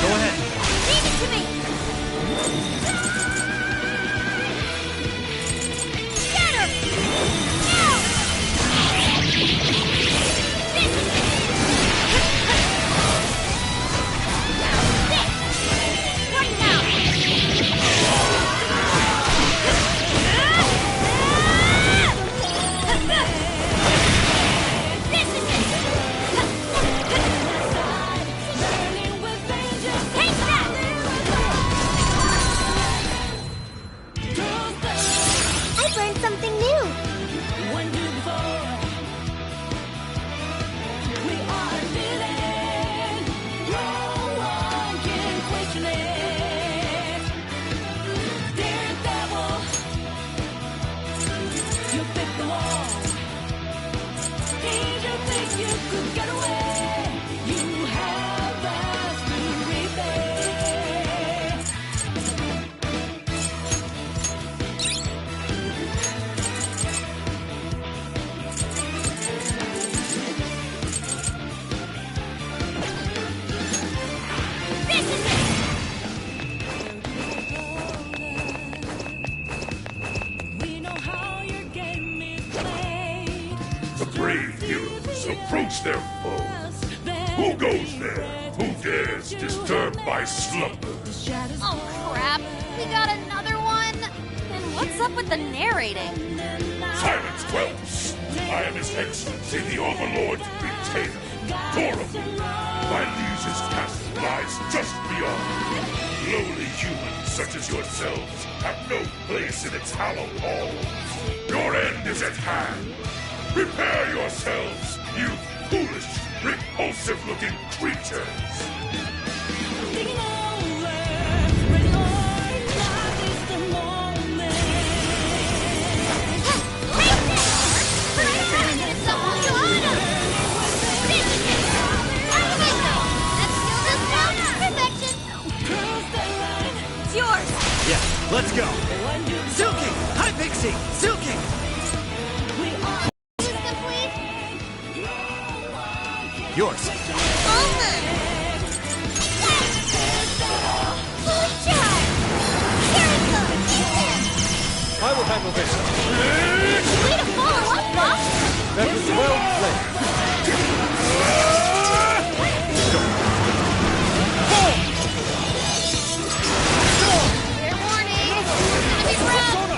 Go ahead. Leave it to me! Get her! Now! This is it! This! Right now! This is it! Take that! I learned something new. This is it! The brave heroes approach their foe. Who goes there? Who dares disturb my slumber? Oh crap! We got another one? And what's up with the narrating? Silence, Quelps! I am His Excellency the Overlord's retainer, Toraboo. My liege's castle lies just beyond. Lowly humans such as yourselves have no place in its hallowed halls. Your end is at hand. Prepare yourselves, you foolish, repulsive-looking creatures. It's yours! Yeah, let's go. Silky! Hi, Pixie! Silky! Is complete? Yours. Almost! Fully charged! Here it goes! I will handle this. Way to follow up, Bob! That was well played. Fair warning! It's gonna be rough!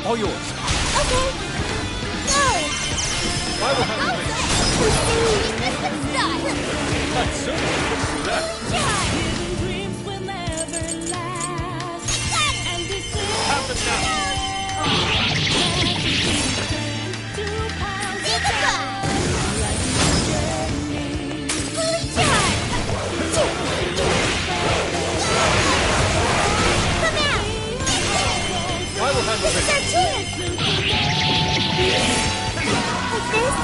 All yours. Okay. Go! I will handle this. Resistant style! I'd certainly look through that. Happen now. I will handle this. Like this?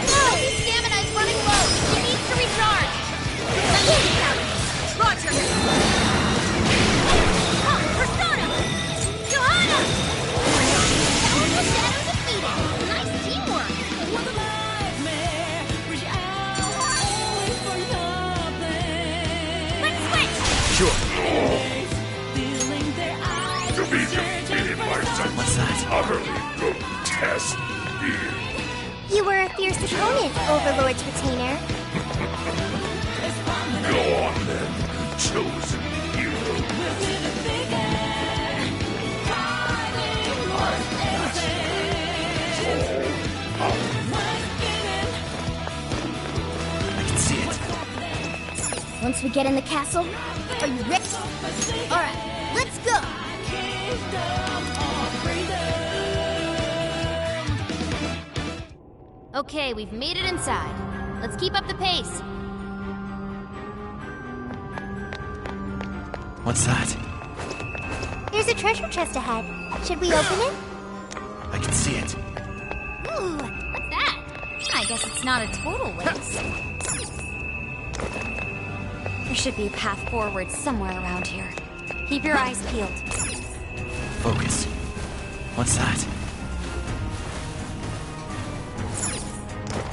No! His stamina is running low! He needs to recharge! Roger! Oh, Persona! Johanna! Elmo Shadow defeated! Nice teamwork! Let's switch! Sure. To be defeated by such What's that? utterly grotesque being. You were a fierce opponent, Overlord's retainer. Go on then, chosen hero. I can see it. Once we get in the castle, are you ready? All right, let's go. Okay, we've made it inside. Let's keep up the pace. What's that? There's a treasure chest ahead. Should we open it? I can see it. Ooh, what's that? I guess it's not a total waste. There should be a path forward somewhere around here. Keep your eyes peeled. Focus. What's that?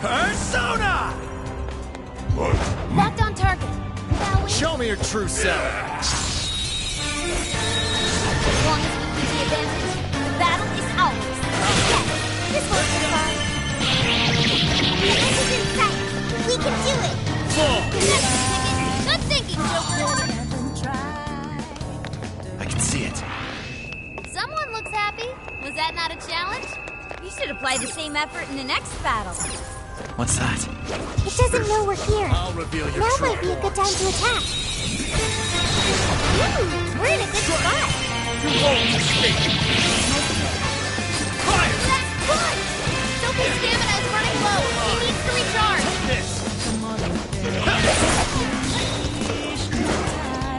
Persona! What? Locked on target. Now we... Show me your true self. As long as we keep the advantage, the battle is ours. Yes, this works so far. The end is in sight. We can do it. Full. Good thinking, Joker. I can see it. Someone looks happy. Was that not a challenge? You should apply the same effort in the next battle. What's that? It doesn't know we're here. I'll reveal your Now true might be a good time to attack. We're in a good spot. You won't escape. Fire! Last punch! Sophie's stamina is running low. He needs to recharge. This.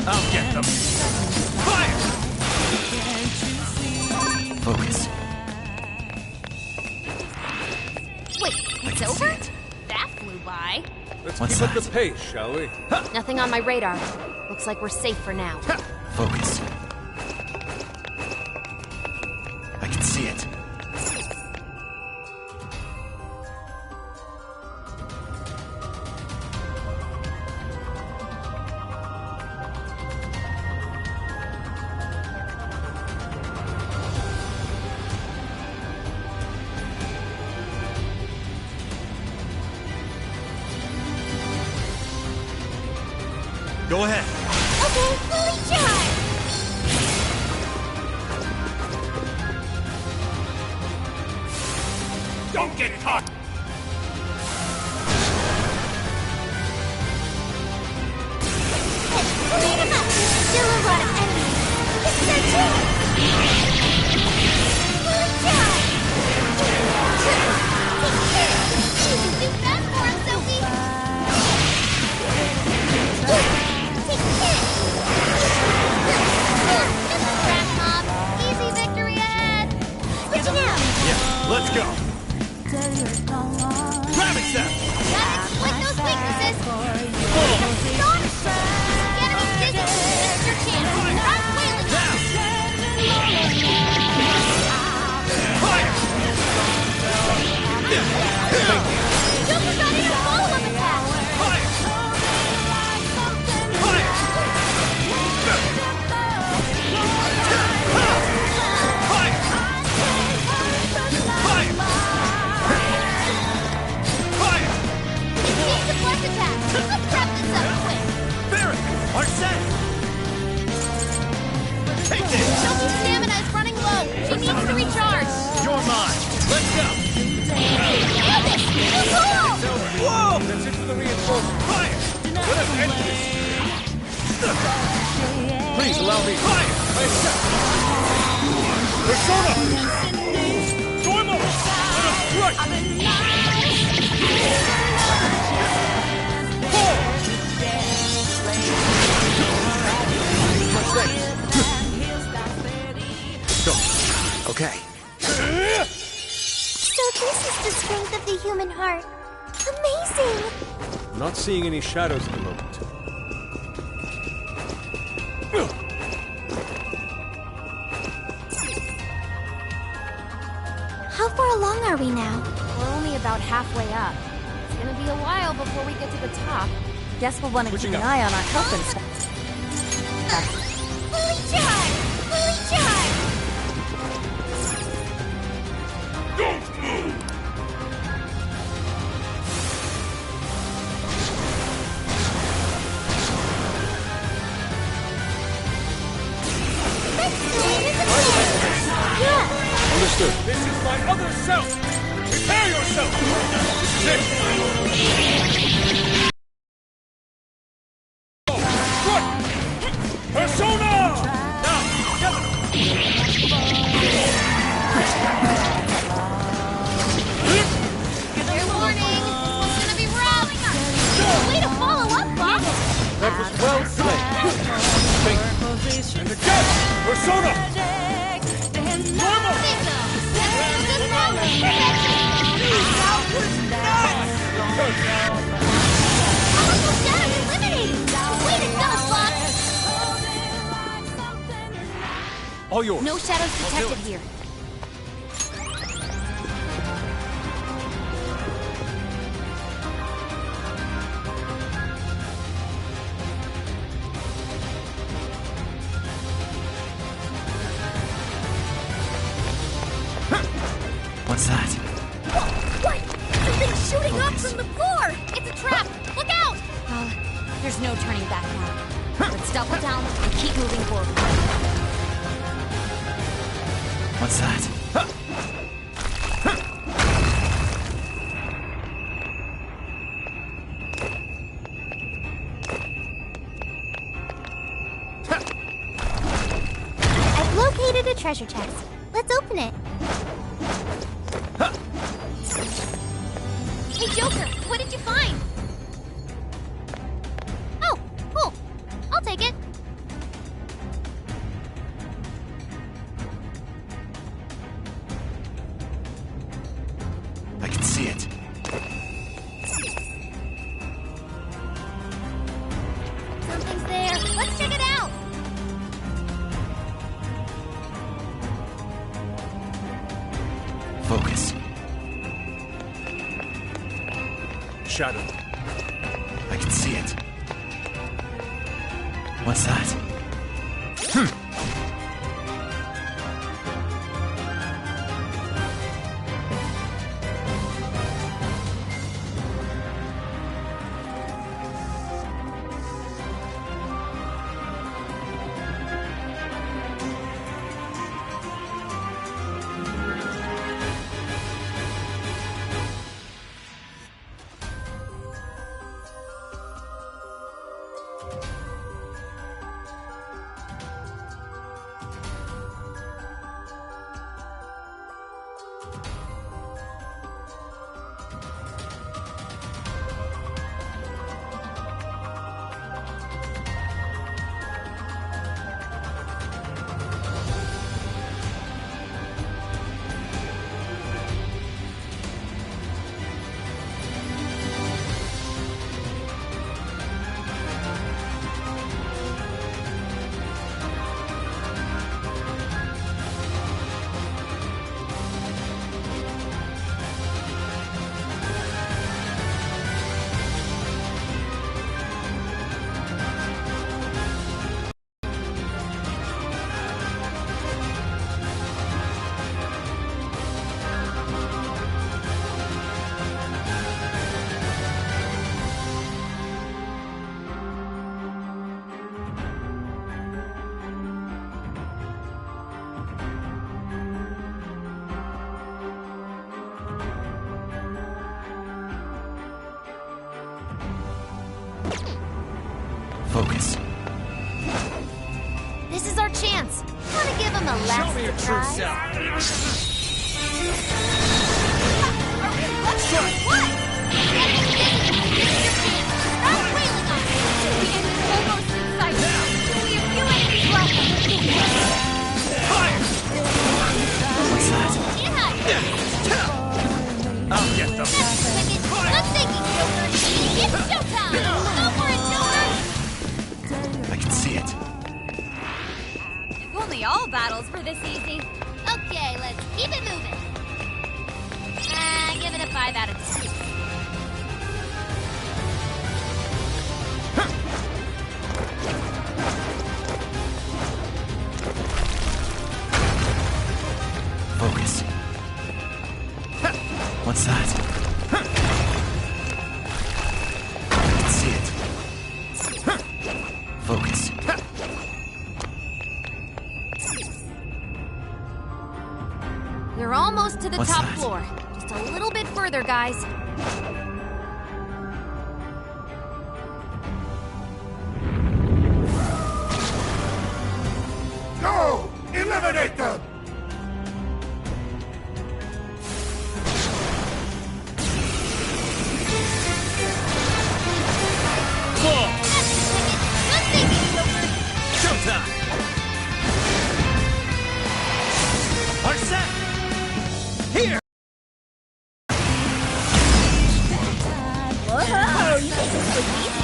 I'll get them. Fire! Focus. Wait, it's over? That flew by. Let's What's keep up that? the pace, shall we? Nothing on my radar. Looks like we're safe for now. Focus. I can see it. Go ahead. Okay, fully charged. Don't get caught! Clean him up. Still a lot of enemies. This is our chance. Fully charged. Do that for him, Sophie! Take this. Crap, Mom. Easy victory ahead. Switching out. Yeah, let's go. Rabbit Step! Gotta exploit those weaknesses. Full. Stop! Get him dizzy. This is your chance. Stop wailing Down! Fire! Joker got in a follow-up attack. Fire! Fire! Fire! Fire! Fire! It's a flesh attack. Let's wrap this up quick. Barret! Arsene! Take this! Sophie's stamina is running low. She needs to recharge. You're mine! Let's go! Nailed it! Woohoo! Whoa! That's it for the reinforcement. Fire! Let us end this. Please allow me. Fire! Persona! Dormo! Let us strike! Okay. So this is the strength of the human heart. Amazing! Not seeing any shadows at the moment. How far along are we now? We're only about halfway up. It's gonna be a while before we get to the top. Guess we'll want to keep Switching an up. eye on our health and stuff. Fully charged! Fully charged! Don't move! Let's go into the place! Yeah! Understood. This is my other self! Prepare yourself! This is it! Persona! Now, together! Fair warning. It's gonna be rough. Way to follow up, Bob. That was well played. Thank you. And again, Persona! Signal. That's a good moment. That was nice! All yours. No shadows I'll do detected it. here. What's that? What? Something's shooting up from the floor! It's a trap! Look out! There's no turning back now. Let's double down and keep moving forward. What's that? I've located a treasure chest. Let's open it. Hey, Joker, what did you find? Oh, cool. I'll take it. I can see it. Something's there. Let's check it out! Focus. Shadow. I can see it. What's that? Focus. This is our chance. Wanna give him a last Show me your true surprise? self. What? This is your chance. Stop wailing on us. The end is almost in sight. We have few enemies left. What's that? Yeah. I'll get them. That's the ticket. Good thinking, Joker. It's showtime. Go for it, Joker. I can see it. If only all battles were this easy. Okay, let's keep it moving. Give it a 5 out of 10. Focus. What's that? I can see it. Focus. We're almost to the What's top that? floor. Just a little bit further, guys. Go! Eliminate them! Whoa! Good thinking, Joker. Showtime! Are set! Here! Whoa, you think this was easy?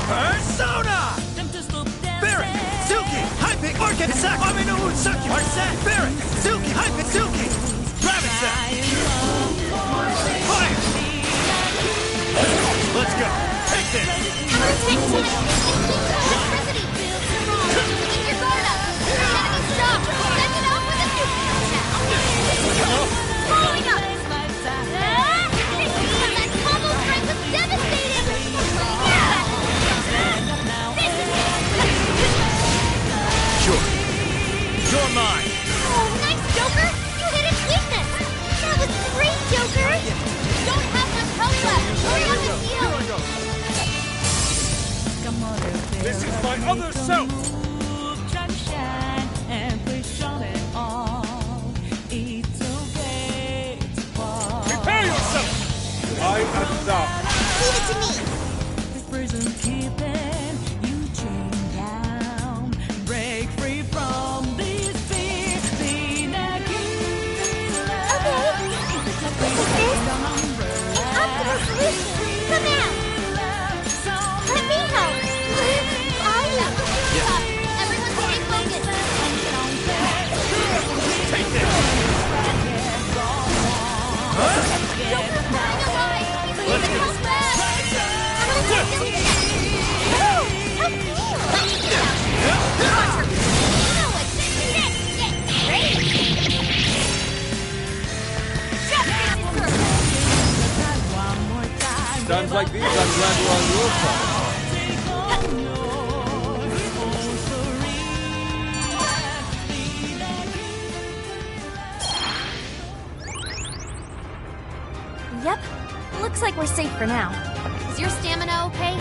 Persona! Misaki! Amino Usaki! Arsat! Barret! Suki! Haikatsuki! Rabbitset! Fire! Let's go! Take this! I'm gonna take time and keep the electricity. Keep your guard up. The enemy's job. Send it out with a nuke. Blowing up. That combo strike was devastating. Yeah. This is it. Sure. You're mine! Oh, nice, Joker. You hit its weakness. That was great, Joker. Don't have much health left. Hurry up and heal. This is my other self! Prepare yourself! I am thou. Leave it to me. Come out! Let me help! Are you? Yeah. Everyone stay focused! Take this! Joker's flying alive! He's leaving help back! I'm gonna take this! Woo! How cool! Let me get out! Launcher! Now what's next? Get ready! Justice is served! Times like these, I'm glad we're on your side. Yep. Looks like we're safe for now. Is your stamina okay?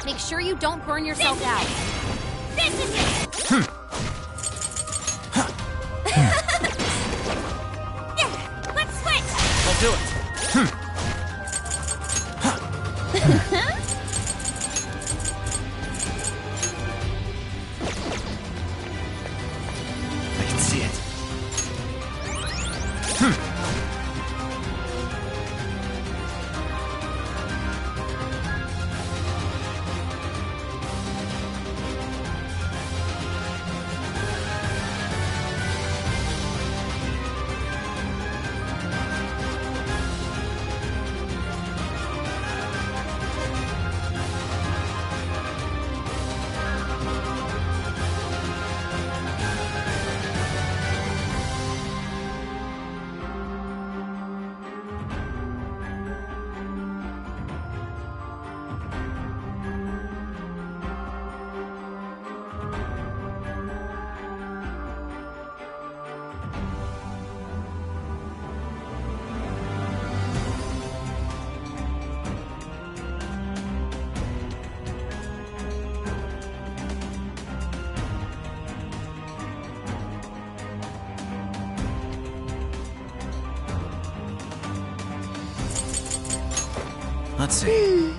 Make sure you don't burn yourself out. This is it! Let's switch! I'll do it. I can see it. Let's see.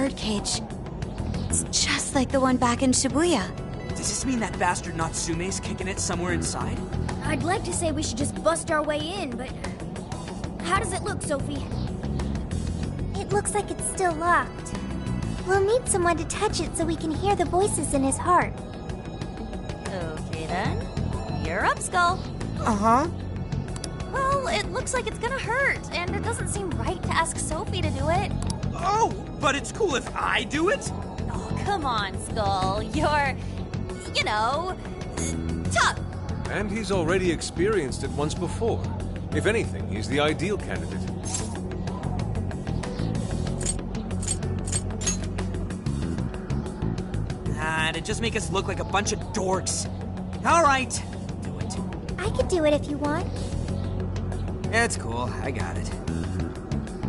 birdcage. It's just like the one back in Shibuya. Does this mean that bastard Natsume's kicking it somewhere inside? I'd like to say we should just bust our way in, but... How does it look, Sophie? It looks like it's still locked. We'll need someone to touch it so we can hear the voices in his heart. Okay then. You're up, Skull. Uh-huh. Well, it looks like it's gonna hurt, and it doesn't seem right to ask Sophie to do it. Oh, but it's cool if I do it? Oh, come on, Skull. You're... you know... tough. And he's already experienced it once before. If anything, he's the ideal candidate. It'd just make us look like a bunch of dorks. All right, do it. I could do it if you want. It's cool, I got it.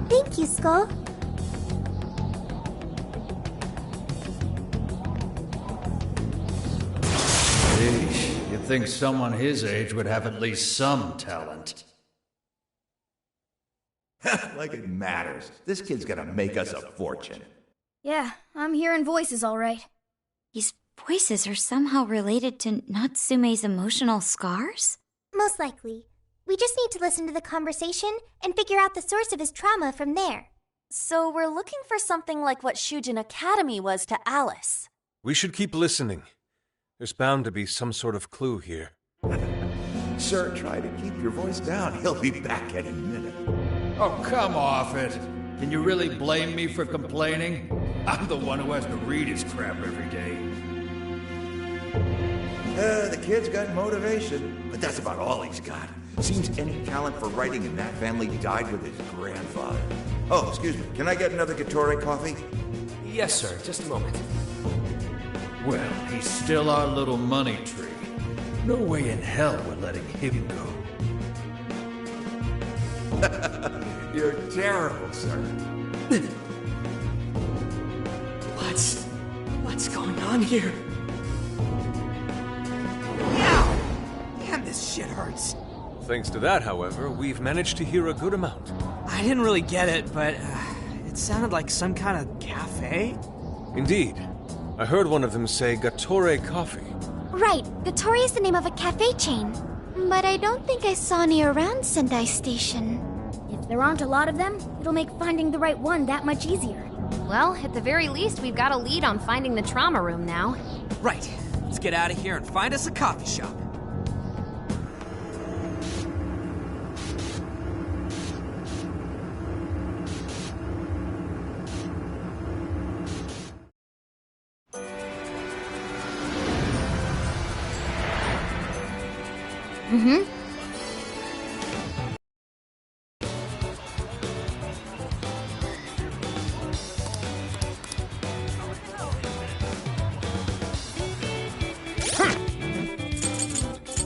Thank you, Skull. Sheesh, you'd think someone his age would have at least some talent. Like it matters. This kid's gonna make us a fortune. Yeah, I'm hearing voices all right. These voices are somehow related to Natsume's emotional scars? Most likely. We just need to listen to the conversation and figure out the source of his trauma from there. So we're looking for something like what Shujin Academy was to Alice. We should keep listening. There's bound to be some sort of clue here. Sir, try to keep your voice down. He'll be back any minute. Oh, come off it. Can you really blame me for complaining? I'm the one who has to read his crap every day. The kid's got motivation, but that's about all he's got. Seems any talent for writing in that family died with his grandfather. Oh, excuse me. Can I get another Gatorade coffee? Yes, sir. Just a moment. Well, he's still our little money tree. No way in hell we're letting him go. You're terrible, sir. What's going on here? Ow! Damn, this shit hurts. Thanks to that, however, we've managed to hear a good amount. I didn't really get it, but it sounded like some kind of cafe. Indeed. I heard one of them say Gatore Coffee. Right, Gattori is the name of a cafe chain. But I don't think I saw any around Sendai Station. If there aren't a lot of them, it'll make finding the right one that much easier. Well, at the very least, we've got a lead on finding the trauma room now. Right. Let's get out of here and find us a coffee shop.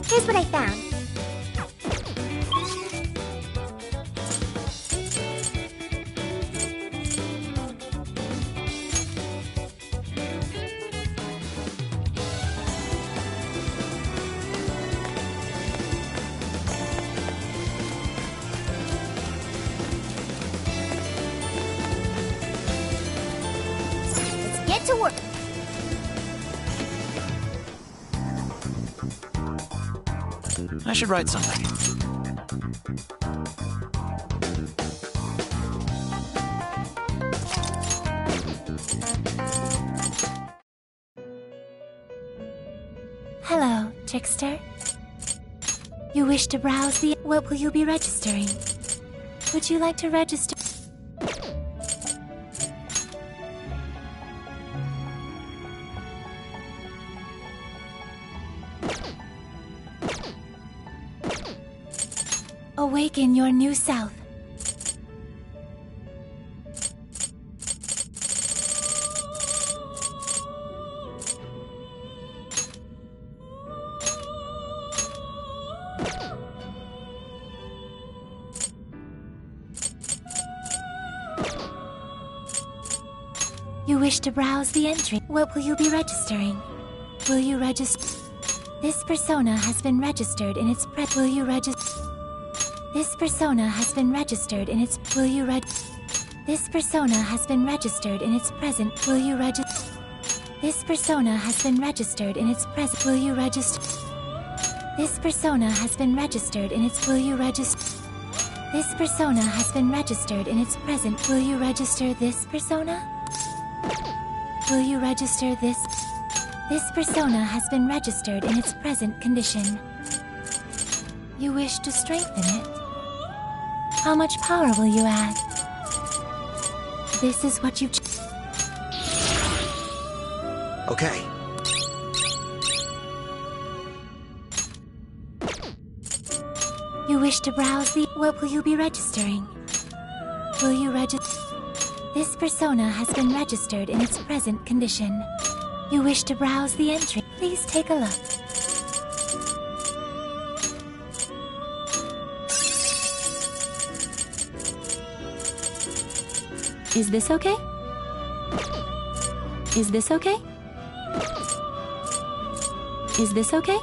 Here's what I found. Let's get to work. I should write something. Hello, trickster. You wish to browse the... What will you be registering? Would you like to register... Awaken your new self. You wish to browse the entry. What will you be registering? Will you register? This persona has been registered in its Will you register? This persona has been registered in its... Will you This persona has been registered in its present. Will you register? This persona has been registered in its present. Will you register? This persona has been registered in its. Will you register? This persona has been registered in its present. Will you register this persona? Will you register this? This persona has been registered in its present condition. You wish to strengthen it? How much power will you add? This is what you... Okay. You wish to browse the... What will you be registering? Will you register? This persona has been registered in its present condition. You wish to browse the entry? Please take a look. Is this okay? Is this okay? Is this okay?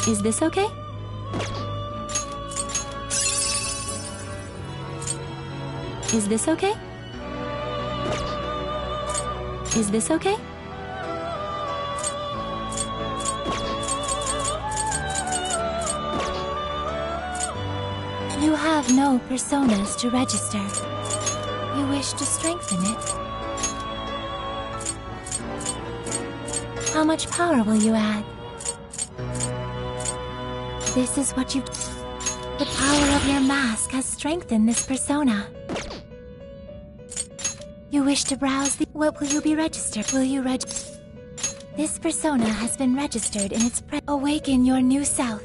Is this okay? Is this okay? Is this okay? You have no personas to register. You wish to strengthen it. How much power will you add? This is what you... The power of your mask has strengthened this persona. You wish to browse the... What will you be registered? Will you register? This persona has been registered in its Awaken your new self.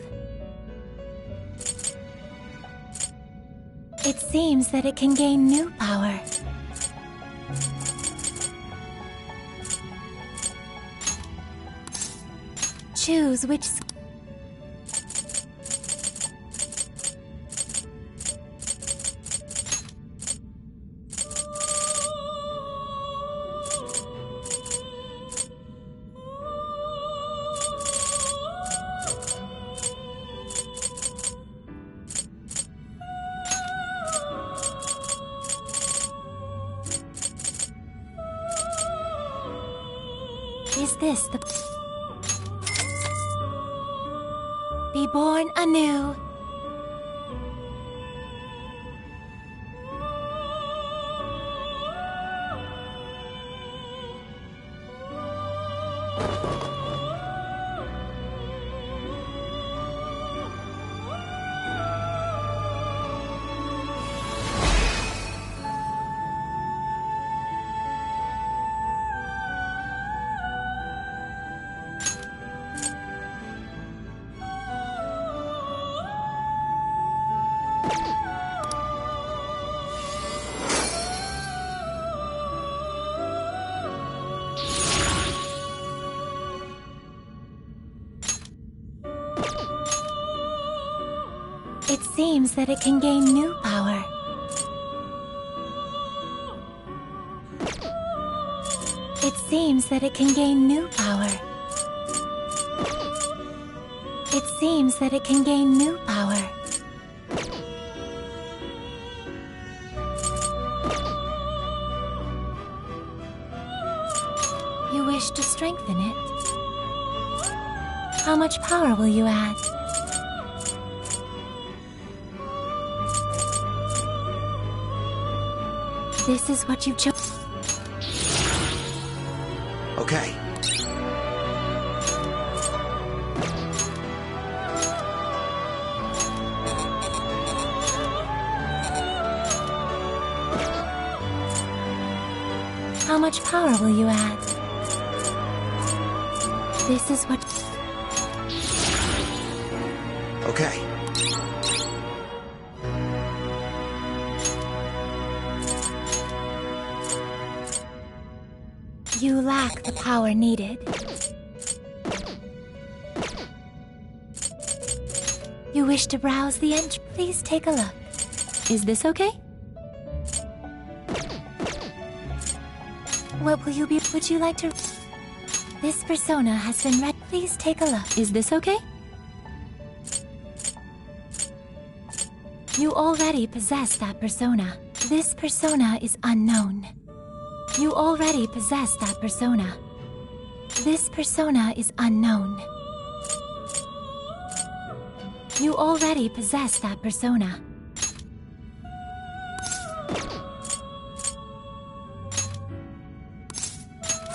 It seems that it can gain new power. Choose which... Is this the... Be born anew. It seems that it can gain new power. It seems that it can gain new power. It seems that it can gain new power. You wish to strengthen it? How much power will you add? This is what you chose. Okay. How much power will you add? This is what... Okay. You lack the power needed. You wish to browse the entry? Please take a look. Is this okay? What will you be? Would you like to... This persona has been read. Please take a look. Is this okay? You already possess that persona. This persona is unknown. You already possess that persona. This persona is unknown. You already possess that persona.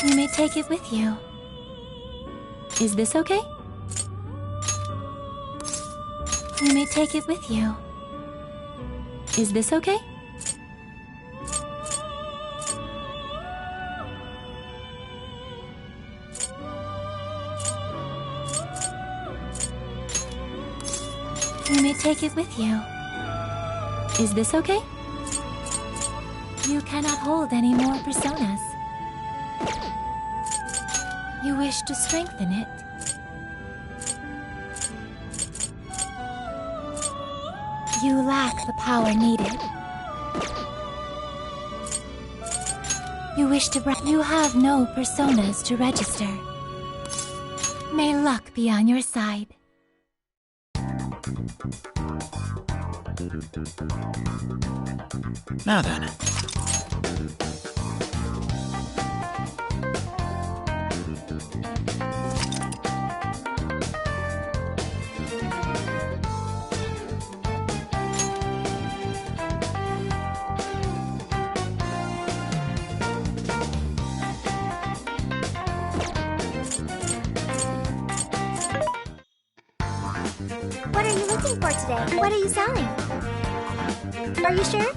You may take it with you. Is this okay? You may take it with you. Is this okay? You may take it with you. Is this okay? You cannot hold any more personas. You wish to strengthen it. You lack the power needed. You wish to You have no personas to register. May luck be on your side. Now then. What are you looking for today? What are you selling? Are you sure?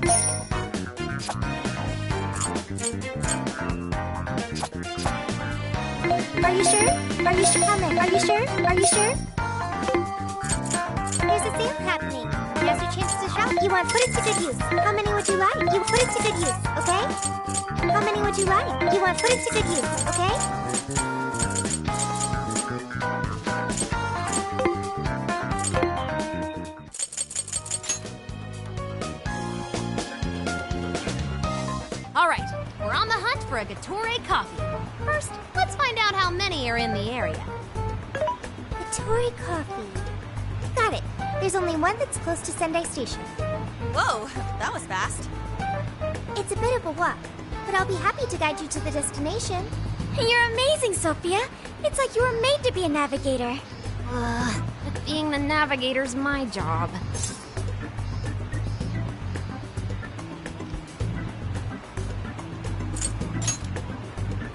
Are you sure? Are you sure? Come in. Are you sure? Are you sure? There's a sale happening. Now's your chance to shop. You want put it to good use. How many would you like? You put it to good use, okay? How many would you like? You want put it to good use, okay? Alright, we're on the hunt for a Gatore coffee. First, let's find out how many are in the area. Gatore coffee. Got it. There's only one that's close to Sendai Station. Whoa, that was fast. It's a bit of a walk, but I'll be happy to guide you to the destination. You're amazing, Sophia. It's like you were made to be a navigator. But being the navigator's my job.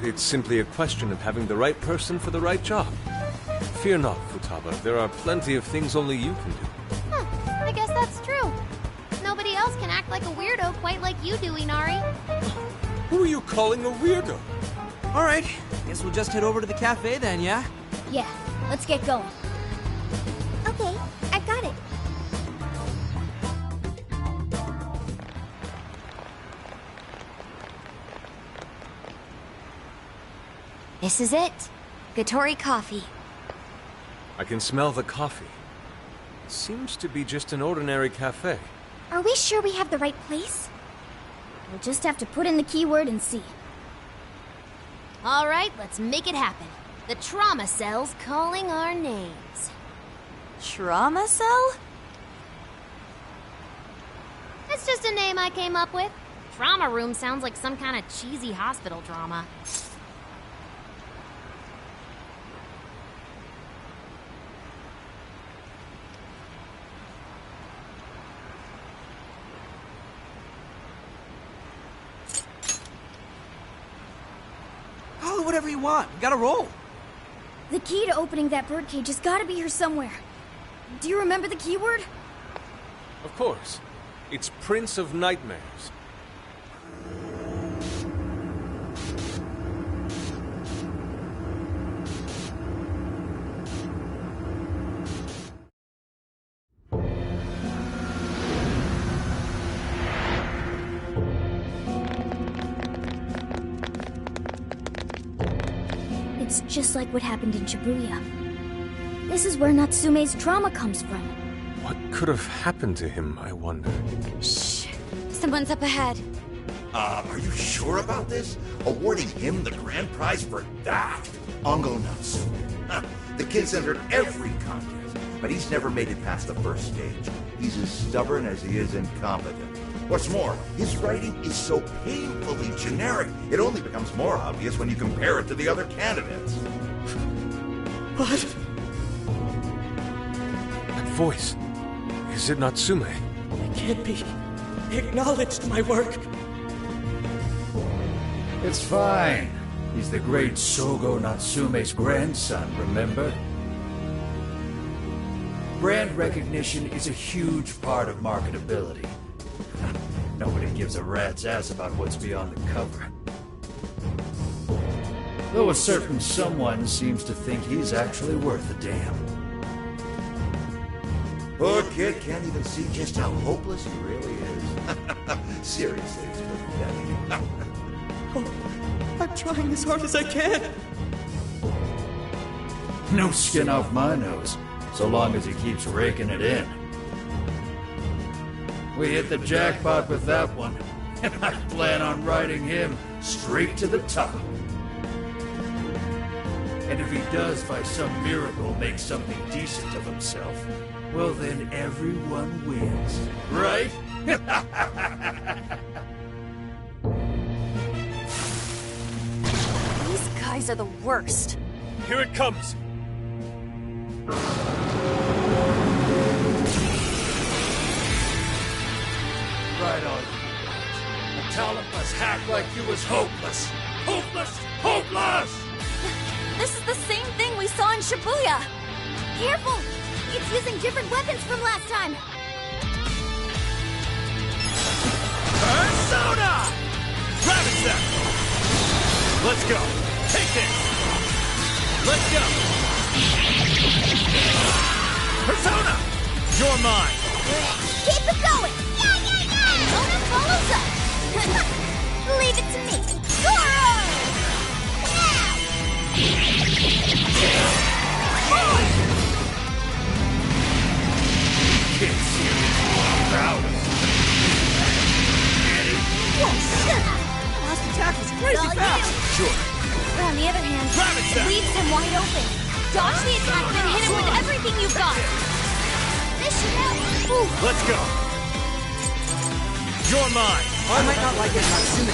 It's simply a question of having the right person for the right job. Fear not, Futaba. There are plenty of things only you can do. I guess that's true. Nobody else can act like a weirdo quite like you do, Inari. Who are you calling a weirdo? Alright, guess we'll just head over to the cafe then, yeah? Yeah, let's get going. Okay, I've got it. This is it. Gatore coffee. I can smell the coffee. It seems to be just an ordinary cafe. Are we sure we have the right place? We'll just have to put in the keyword and see. Alright, let's make it happen. The trauma cell's calling our names. Trauma cell? That's just a name I came up with. Trauma room sounds like some kind of cheesy hospital drama. Oh, whatever you want. We gotta roll. The key to opening that birdcage has got to be here somewhere. Do you remember the keyword? Of course. It's Prince of Nightmares. It's just like what happened in Shibuya. This is where Natsume's trauma comes from. What could have happened to him, I wonder? Shh. Someone's up ahead. Are you sure about this? Awarding him the grand prize for that? Ongo Natsume. The kid's entered every contest. but he's never made it past the first stage. He's as stubborn as he is incompetent. What's more, his writing is so painfully generic, it only becomes more obvious when you compare it to the other candidates. What? That voice. Is it Natsume? It can't be. He acknowledged my work. It's fine. He's the great Sogo Natsume's grandson, remember? Brand recognition is a huge part of marketability. Nobody gives a rat's ass about what's beyond the cover. Though a certain someone seems to think he's actually worth a damn. Poor kid can't even see just how hopeless he really is. Seriously, it's pathetic. Oh, I'm trying as hard as I can. No skin off my nose, so long as he keeps raking it in. We hit the jackpot with that one, and I plan on riding him straight to the top. And if he does by some miracle make something decent of himself, well then everyone wins, right? These guys are the worst. Here it comes. Right on. A talentless hack like you is hopeless. Hopeless! Hopeless! This is the same thing we saw in Shibuya. Careful! It's using different weapons from last time. Persona! Ravage them! Let's go. Take this. Let's go. Persona! You're mine. Keep it going! Persona follows up! Leave it to me! Zoro! Now! Kids here is proud of you. Get it? Whoa, shit! Last attack was crazy All fast. you. Sure. But on the other hand, Ravage it them. leaves him wide open. Dodge the attack, then hit him with everything you've got. This should help. Ooh. Let's go. You're mine. I might not like it, Natsume.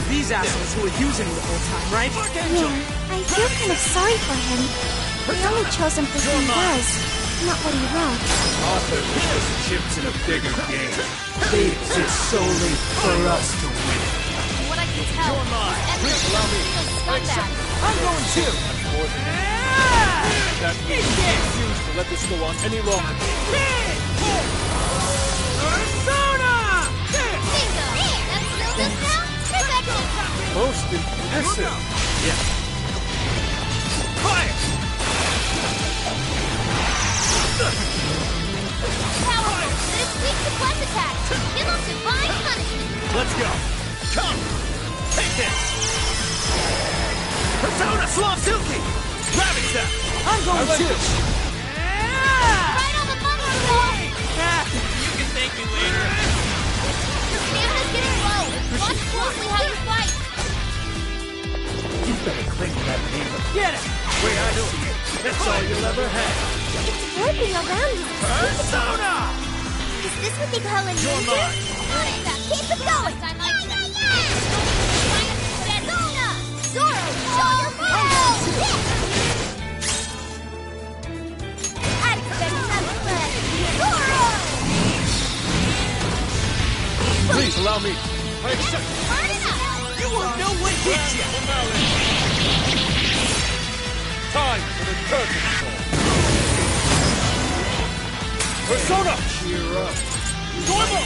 These assholes who were using it the whole time, right? Yeah, I feel kind of sorry for him. We only chose him for who he was, not what he wrote. Authors are just chips in a bigger game. They exist solely for us to win. From what I can tell, this Edward is a scumbag. I'm going too. That means we refuse to let this go on any longer. Persona! Bingo! That's still this now? Perfect! Most impressive. Fire! Powerful, but it's weak to flesh attacks. Give him divine punishment. Let's go. Come. Take this. Persona Swamsuki! Ravage them! I'm going too. Right on the money, though! You can thank me later. Your stamina's getting low. Watch closely how you fight. You better cling to that paper. Get it! Way I see it, that's all you'll ever have. It's warping around you. Persona! Is this what they call a You're ninja? mine. On it, keep it going! Persona! Zoro, show your power! I'd expect nothing but Zoro! Please allow me. I accept. Hard enough! You won't know what hit you. Time for the curtain call. Persona! Cheer up. Dormo!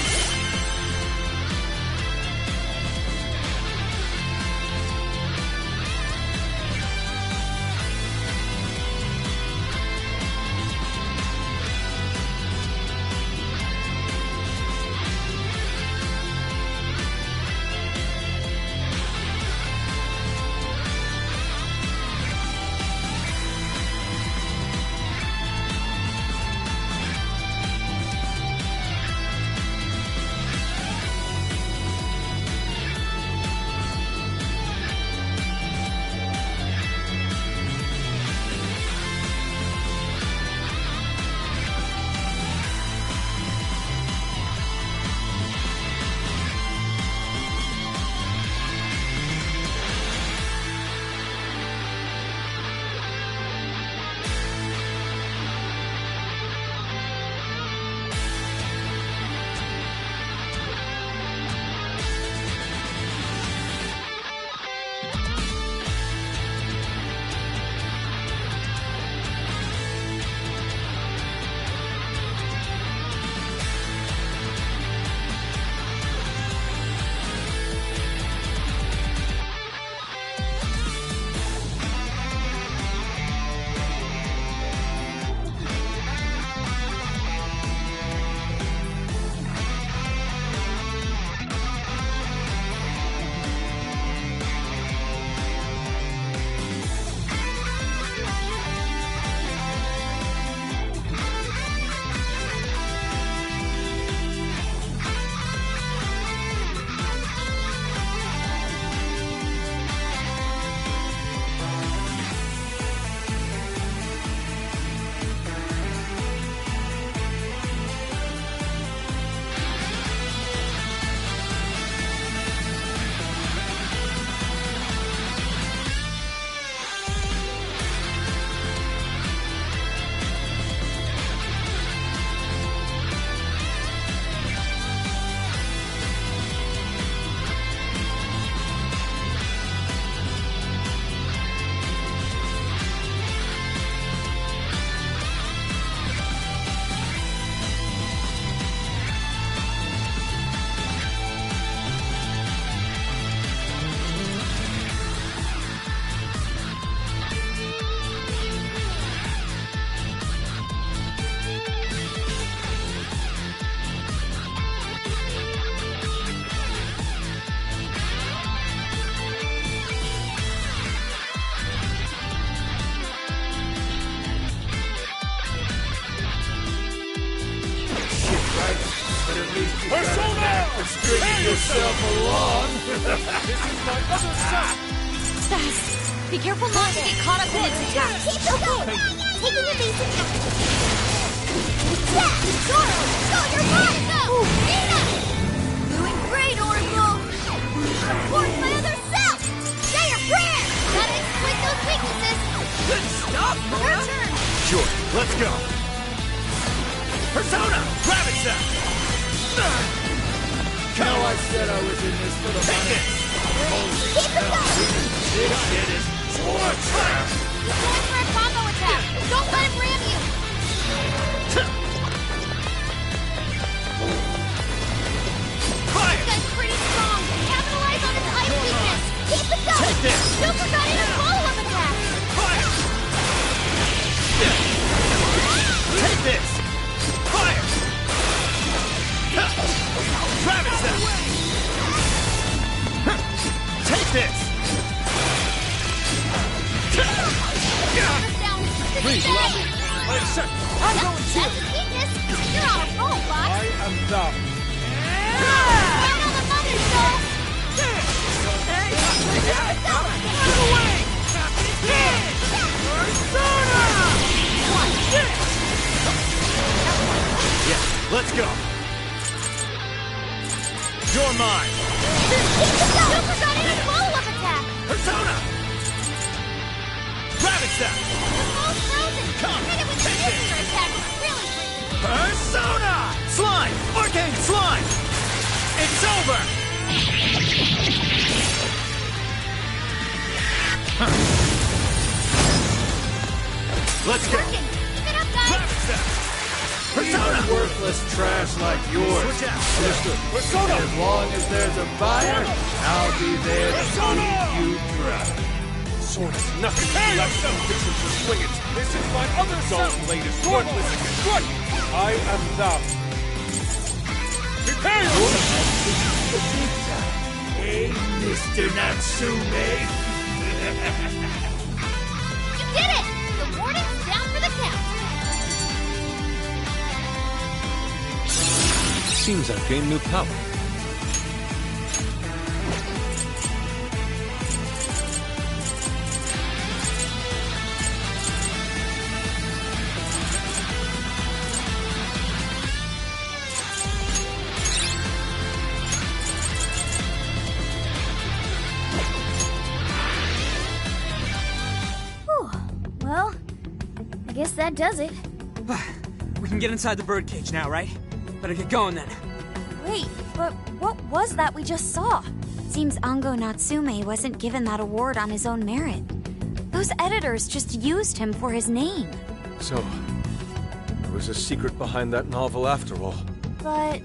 stringing yourself along. This is my other self! Fast! Be careful not to get caught up in its attack. Keep going! Taking evasive action. Yeah! Zoro! Go, you're fine! Go! Nina! Doing great, Oracle! Of course, my other self! Say your prayer! Gotta exploit those weaknesses! Good stuff, Your Mona! turn! Sure, let's go! Persona! Grab it, Seth! Now I said I was in this for the money. Keep it going! This shit is Sword Trap! He's going for a combo attack. Don't let him ram you. Fire! This guy's pretty strong. Capitalize on his ice weakness. Keep it going! Take this! Super got in a follow-up attack. Fire! Take this! Fire! Grab it, Seth! Take this! This down. Please, Stay. Robbie. Sir, I'm going That's to. his weakness. You're on a roll, Fox. I am thou. Down on the money, Joel. Get away! Persona! Yeah, let's go. You're mine. Super got in a follow-up attack. Persona! Grab it, Seth! Almost frozen. Come, Hit it with the take it. nuclear attack. It's really freaking. Persona! Slime! Arcane slime! It's over! Let's go! Working. Keep it up, guys. Grab it, Seth! Persona! worthless trash like yours. Switch out! Listen, Persona! as long as there's a buyer, I'll be there to Persona! feed you dry. Sword is nothing. Let some bitches to swing it. This is my other self. Latest worthless. What? I am thou. Prepare yourself. Hey, Mr. Natsume. You did it. The warden's down for the count. Seems I've gained new power. Well, I guess that does it. We can get inside the birdcage now, right? Better get going then. Wait, but what was that we just saw? Seems Ango Natsume wasn't given that award on his own merit. Those editors just used him for his name. So, there was a secret behind that novel after all. But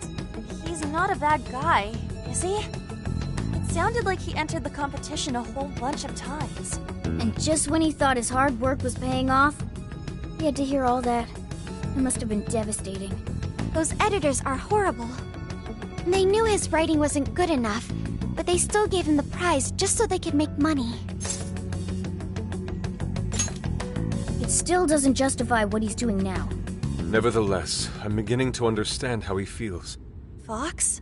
he's not a bad guy, is he? It sounded like he entered the competition a whole bunch of times. And just when he thought his hard work was paying off, he had to hear all that. It must have been devastating. Those editors are horrible. They knew his writing wasn't good enough, but they still gave him the prize just so they could make money. It still doesn't justify what he's doing now. Nevertheless, I'm beginning to understand how he feels. Fox?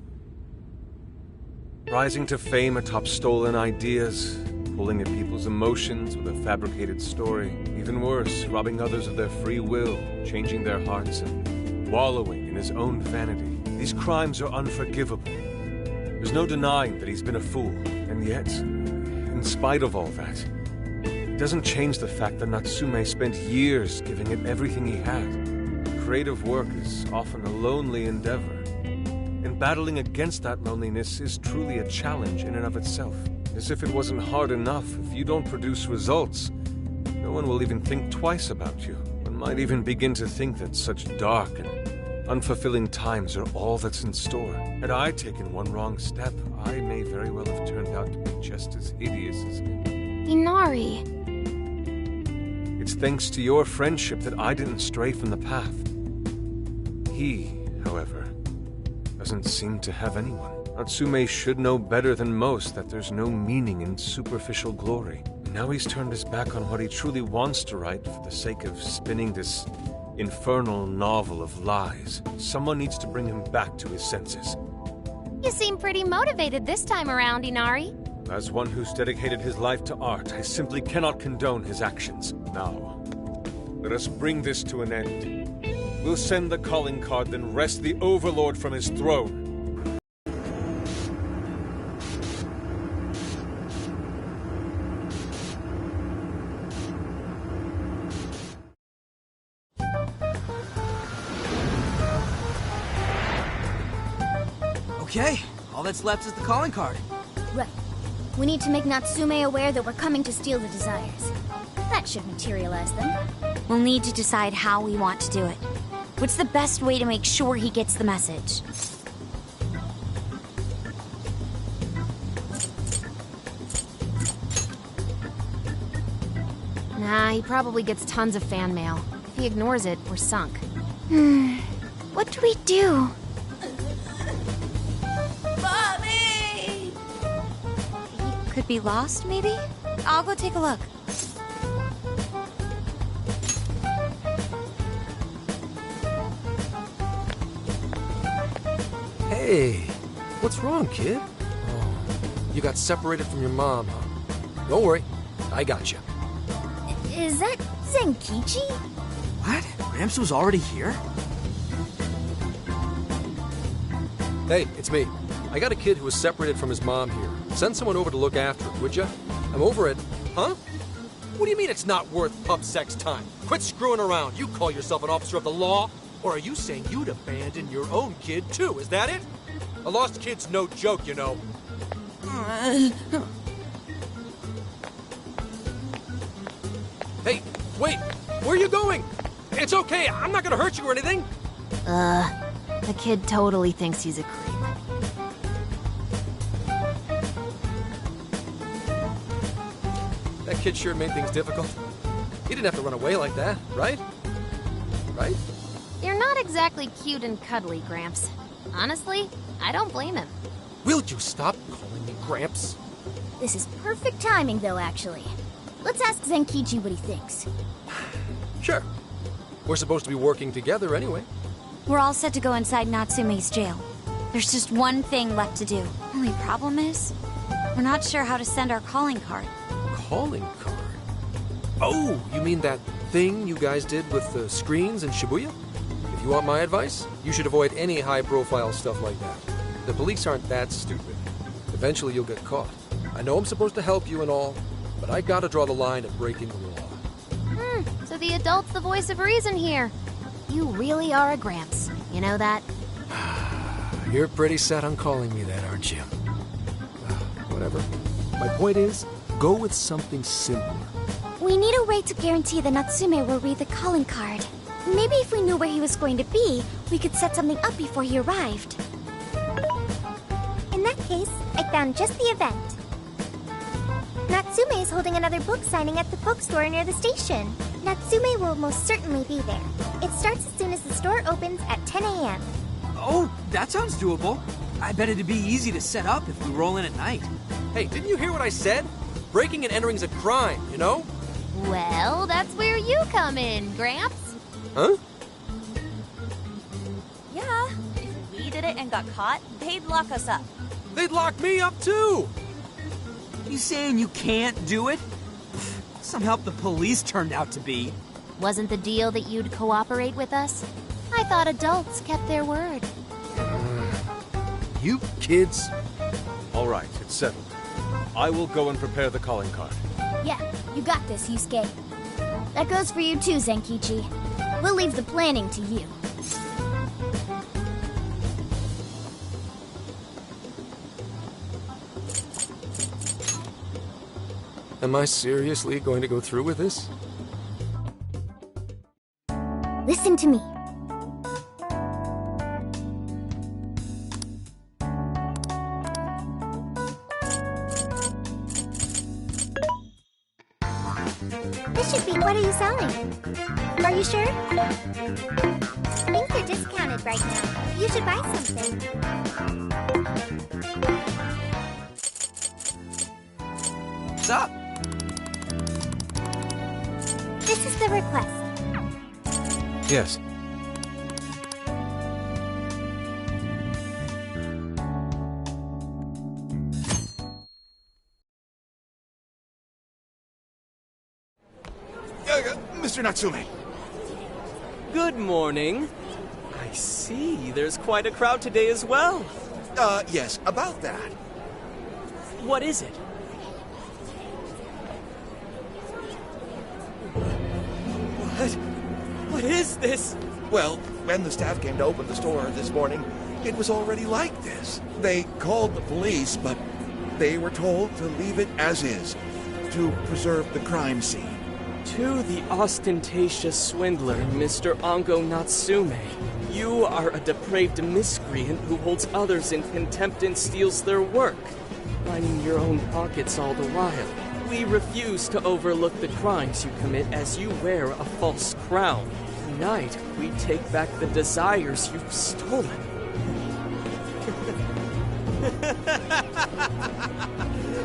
Rising to fame atop stolen ideas, pulling at people's emotions with a fabricated story. Even worse, robbing others of their free will, changing their hearts, and wallowing in his own vanity. These crimes are unforgivable. There's no denying that he's been a fool, and yet, in spite of all that, it doesn't change the fact that Natsume spent years giving it everything he had. Creative work is often a lonely endeavor, and battling against that loneliness is truly a challenge in and of itself. As if it wasn't hard enough, if you don't produce results, no one will even think twice about you. One might even begin to think that such dark and unfulfilling times are all that's in store. Had I taken one wrong step, I may very well have turned out to be just as hideous as him. Inari. It's thanks to your friendship that I didn't stray from the path. He, however, doesn't seem to have anyone. Natsume should know better than most that there's no meaning in superficial glory. Now he's turned his back on what he truly wants to write for the sake of spinning this infernal novel of lies. Someone needs to bring him back to his senses. You You seem pretty motivated this time around, Inari. As one who's dedicated his life to art, I simply cannot condone his actions. Now, let us bring this to an end. We'll send the calling card, then wrest the Overlord from his throne. Okay, all that's left is the calling card. Right. We need to make Natsume aware that we're coming to steal the desires. That should materialize them. We'll need to decide how we want to do it. What's the best way to make sure he gets the message? Nah, he probably gets tons of fan mail. If he ignores it, we're sunk. What do we do? Mommy! He could be lost, maybe? I'll go take a look. Hey, what's wrong, kid? Oh, you got separated from your mom, huh? Don't worry, I got you. Is that Zenkichi? What? Gramps was already here? Hey, it's me. I got a kid who was separated from his mom here. Send someone over to look after him, would ya? I'm over it. Huh? What do you mean it's not worth pup sex time? Quit screwing around. You call yourself an officer of the law? Or are you saying you'd abandon your own kid, too? Is that it? A lost kid's no joke, you know. Hey, wait! Where are you going? It's okay, I'm not gonna hurt you or anything! The kid totally thinks he's a creep. That kid sure made things difficult. He didn't have to run away like that, right? Right? You're not exactly cute and cuddly, Gramps. Honestly, I don't blame him. Will you stop calling me Gramps? This is perfect timing, though, actually. Let's ask Zenkichi what he thinks. Sure. We're supposed to be working together anyway. We're all set to go inside Natsume's jail. There's just one thing left to do. Only problem is, we're not sure how to send our calling card. Calling card? Oh, you mean that thing you guys did with the screens in Shibuya? If you want my advice, you should avoid any high-profile stuff like that. The police aren't that stupid. Eventually you'll get caught. I know I'm supposed to help you and all, but I gotta draw the line at breaking the law. So the adult's the voice of reason here. You really are a Gramps. You know that? You're pretty set on calling me that, aren't you? Whatever. My point is, go with something simpler. We need a way to guarantee that Natsume will read the calling card. Maybe if we knew where he was going to be, we could set something up before he arrived. In that case, I found just the event. Natsume is holding another book signing at the bookstore near the station. Natsume will most certainly be there. It starts as soon as the store opens at 10 a.m. Oh, that sounds doable. I bet it'd be easy to set up if we roll in at night. Hey, didn't you hear what I said? Breaking and entering's a crime, you know? Well, that's where you come in, Gramps. Huh? Yeah, if we did it and got caught, they'd lock us up. They'd lock me up too! You saying you can't do it? Some help the police turned out to be. Wasn't the deal that you'd cooperate with us? I thought adults kept their word. You kids. All right, it's settled. I will go and prepare the calling card. Yeah, you got this, Yusuke. That goes for you too, Zenkichi. We'll leave the planning to you. Am I seriously going to go through with this? Listen to me. This should be What Are You Selling? Are you sure? Things are discounted right now. You should buy something. What's up? This is the request. Yes. Mr. Natsume! Good morning. I see. There's quite a crowd today as well. Yes, about that. What is it? What is this? Well, when the staff came to open the store this morning, it was already like this. They called the police, but they were told to leave it as is, to preserve the crime scene. To the ostentatious swindler, Mr. Ango Natsume. You are a depraved miscreant who holds others in contempt and steals their work, lining your own pockets all the while. We refuse to overlook the crimes you commit as you wear a false crown. Tonight, we take back the desires you've stolen.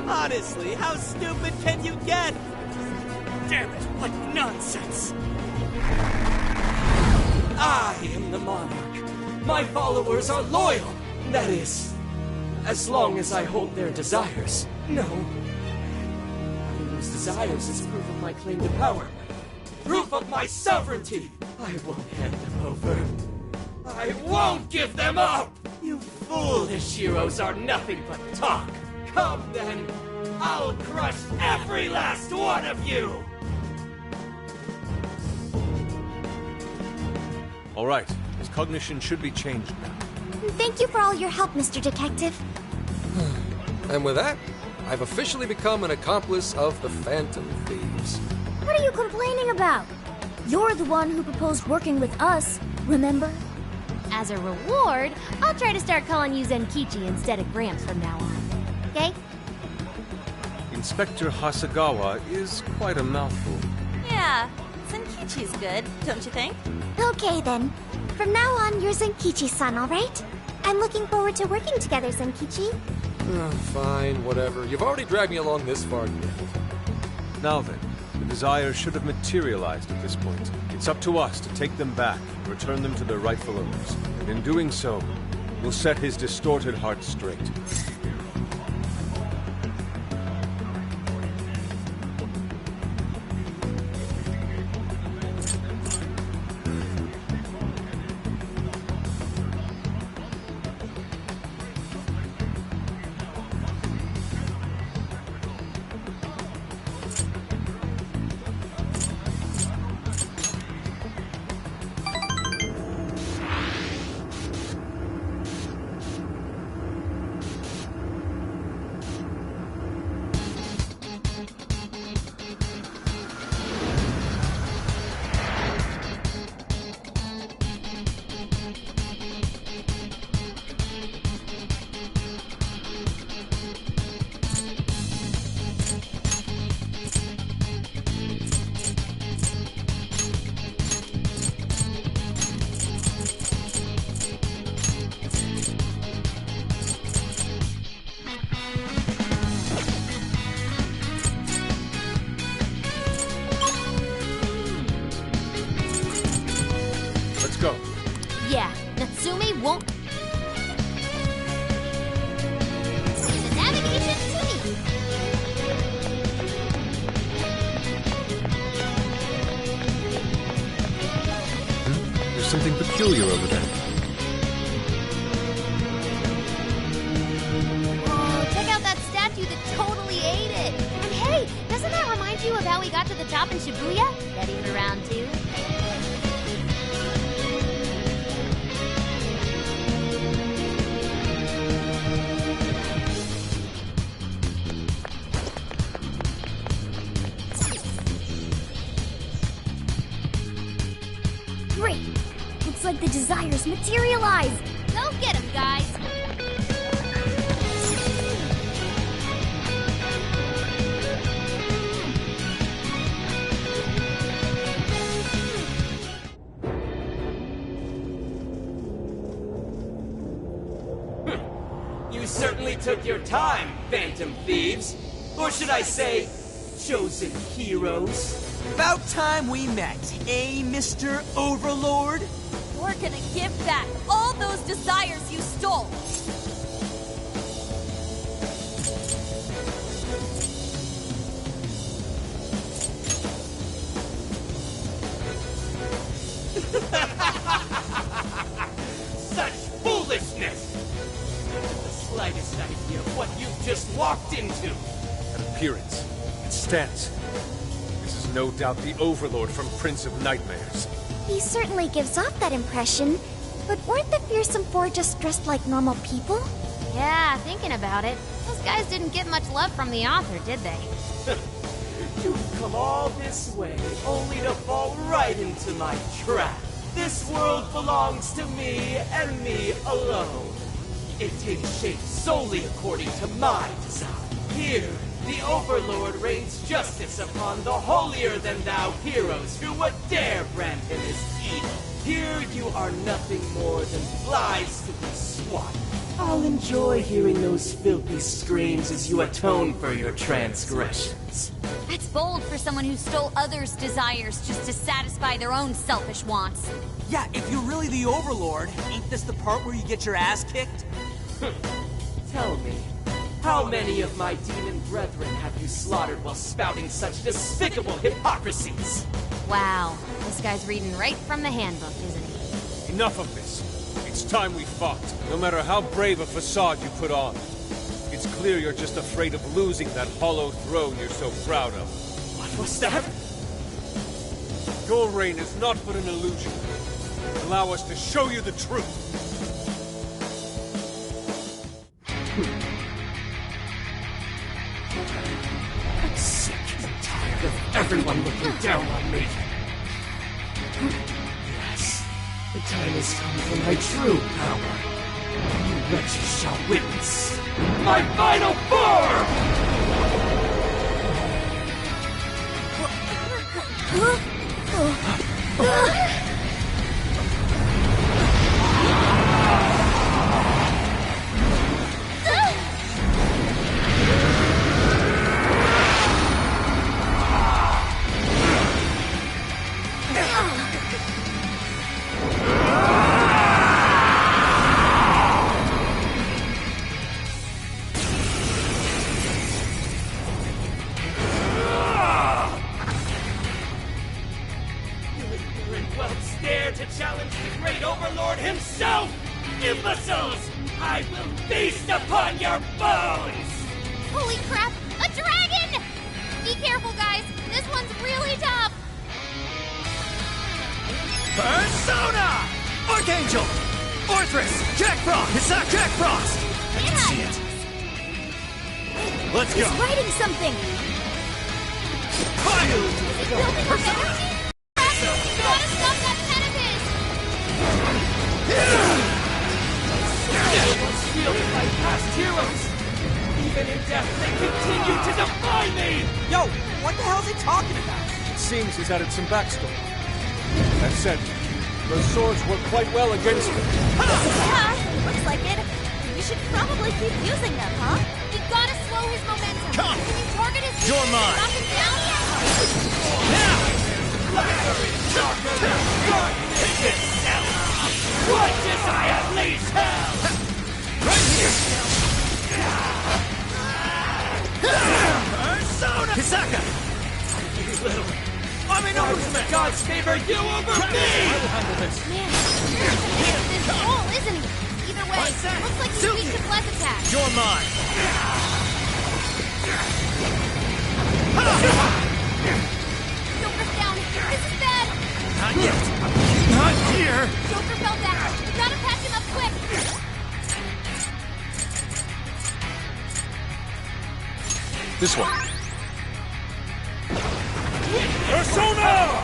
Honestly, how stupid can you get? Damn it, what nonsense! I am the monarch. My followers are loyal. That is, as long as I hold their desires. No. Having those desires is proof of my claim to power. Proof of my sovereignty. I won't hand them over. I won't give them up! You foolish heroes are nothing but talk. Come then, I'll crush every last one of you! All right, his cognition should be changed now. Thank you for all your help, Mr. Detective. And with that, I've officially become an accomplice of the Phantom Thieves. What are you complaining about? You're the one who proposed working with us, remember? As a reward, I'll try to start calling you Zenkichi instead of Gramps from now on. Okay? Inspector Hasagawa is quite a mouthful. Yeah, Zenkichi's good, don't you think? Okay then. From now on, you're Zenkichi-san, alright? I'm looking forward to working together, Zenkichi. Fine, whatever. You've already dragged me along this far. Now then, the desires should have materialized at this point. It's up to us to take them back and return them to their rightful owners. And in doing so, we'll set his distorted heart straight. Yeah, Natsume won't... The navigation to me! There's something peculiar over there. Oh, check out that statue that totally ate it! And hey, doesn't that remind you of how we got to the top in Shibuya? Ready for round 2? Great! Looks like the desires materialize! Go get 'em, guys! You certainly took your time, Phantom Thieves. Or should I say, chosen heroes? About time we met, eh, Mr. Overlord? We're gonna give back all those desires you stole! stance. This is no doubt the Overlord from Prince of Nightmares. He certainly gives off that impression, but weren't the Fearsome Four just dressed like normal people? Yeah, thinking about it, those guys didn't get much love from the author, did they? You've come all this way, only to fall right into my trap. This world belongs to me and me alone. It takes shape solely according to my design. Here, the Overlord rains justice upon the holier-than-thou heroes who would dare brand him as evil. Here you are nothing more than flies to be swatted. I'll enjoy hearing those filthy screams as you atone for your transgressions. That's bold for someone who stole others' desires just to satisfy their own selfish wants. Yeah, if you're really the Overlord, ain't this the part where you get your ass kicked? Tell me, how many of my demon brethren have you slaughtered while spouting such despicable hypocrisies? Wow, this guy's reading right from the handbook, isn't he? Enough of this. It's time we fought, no matter how brave a facade you put on. It's clear you're just afraid of losing that hollow throne you're so proud of. What was that? Your reign is not but an illusion. Allow us to show you the truth. I'm sick and tired of everyone looking down on me. Yes, the time has come for my true power. You wretches shall witness my final form! Holy crap! A dragon! Be careful, guys. This one's really tough. Persona! Archangel! Orthrus! Jack Frost! It's not Jack Frost! I can see it. Let's go! He's writing something! Fire! Building a better? Gotta stop that pen of his! Once wielded by past heroes! Even in death, they continue to defy me! Yo, what the hell's he talking about? It seems he's added some backstory. That said, those swords work quite well against him. Yeah, looks like it. We should probably keep using them, huh? We gotta slow his momentum. Come! Can you target his You're weakness and mine. knock him down? Now! What does I unleash hell? Right here! Persona! Hisaka! You little... I'm in ultimate! God's favor you over me! I will handle this. Man, he's committed to this goal, isn't he? Either way, What's that? looks like he's weak to bless attack. You're mine! Joker's down. This is bad. Not yet! Not here! Joker fell down. We gotta patch him up quick. This one. Persona!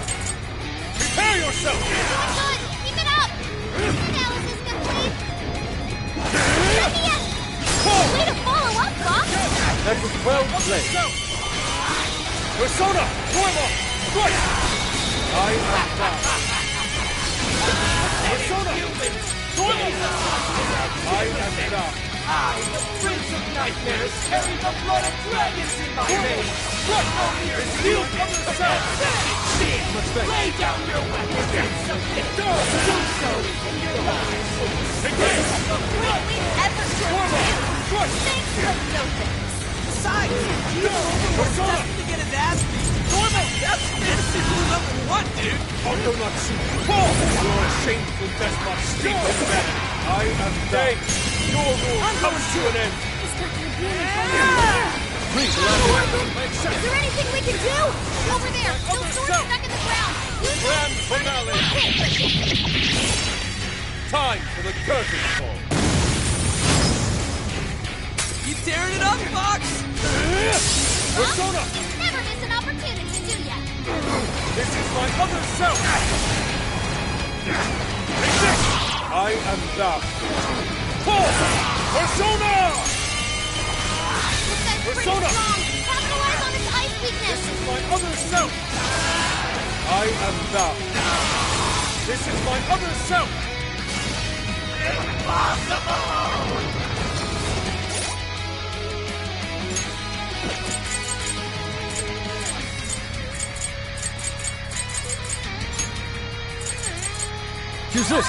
Prepare yourself! Doing good. Keep it up. Analysis complete. Let me in. Way to follow up, Buck. That was well played. Persona! Forma! Strike! I am down. Persona! Forma! I am down. I, the Prince of Nightmares, carry the blood of dragons in my veins! What no mere steel from the sun! Lay down your weapons and submit! Do so in your lives! Wait, we've ever killed you. Thanks, but no thanks. Besides, you Overlord's destined to get his ass beat. Normal, that's fantasy rule #1, dude. Hondo Natsu, fall! Your shameful despot steep and vanity. I am dead. Your rule comes to an end. He's not gonna be any fun. Please, Is there anything we can do? Over there! No sword stuck in the ground! Grand finale! Time for the curtain call. Keep tearing it up, Fox! Persona! Never miss an opportunity, do ya? This is my other self! Resist! I am thou. Pull! Persona! This guy's pretty Persona! strong. Capitalize on his ice weakness. This is my other self! I am thou. This is my other self! Use this.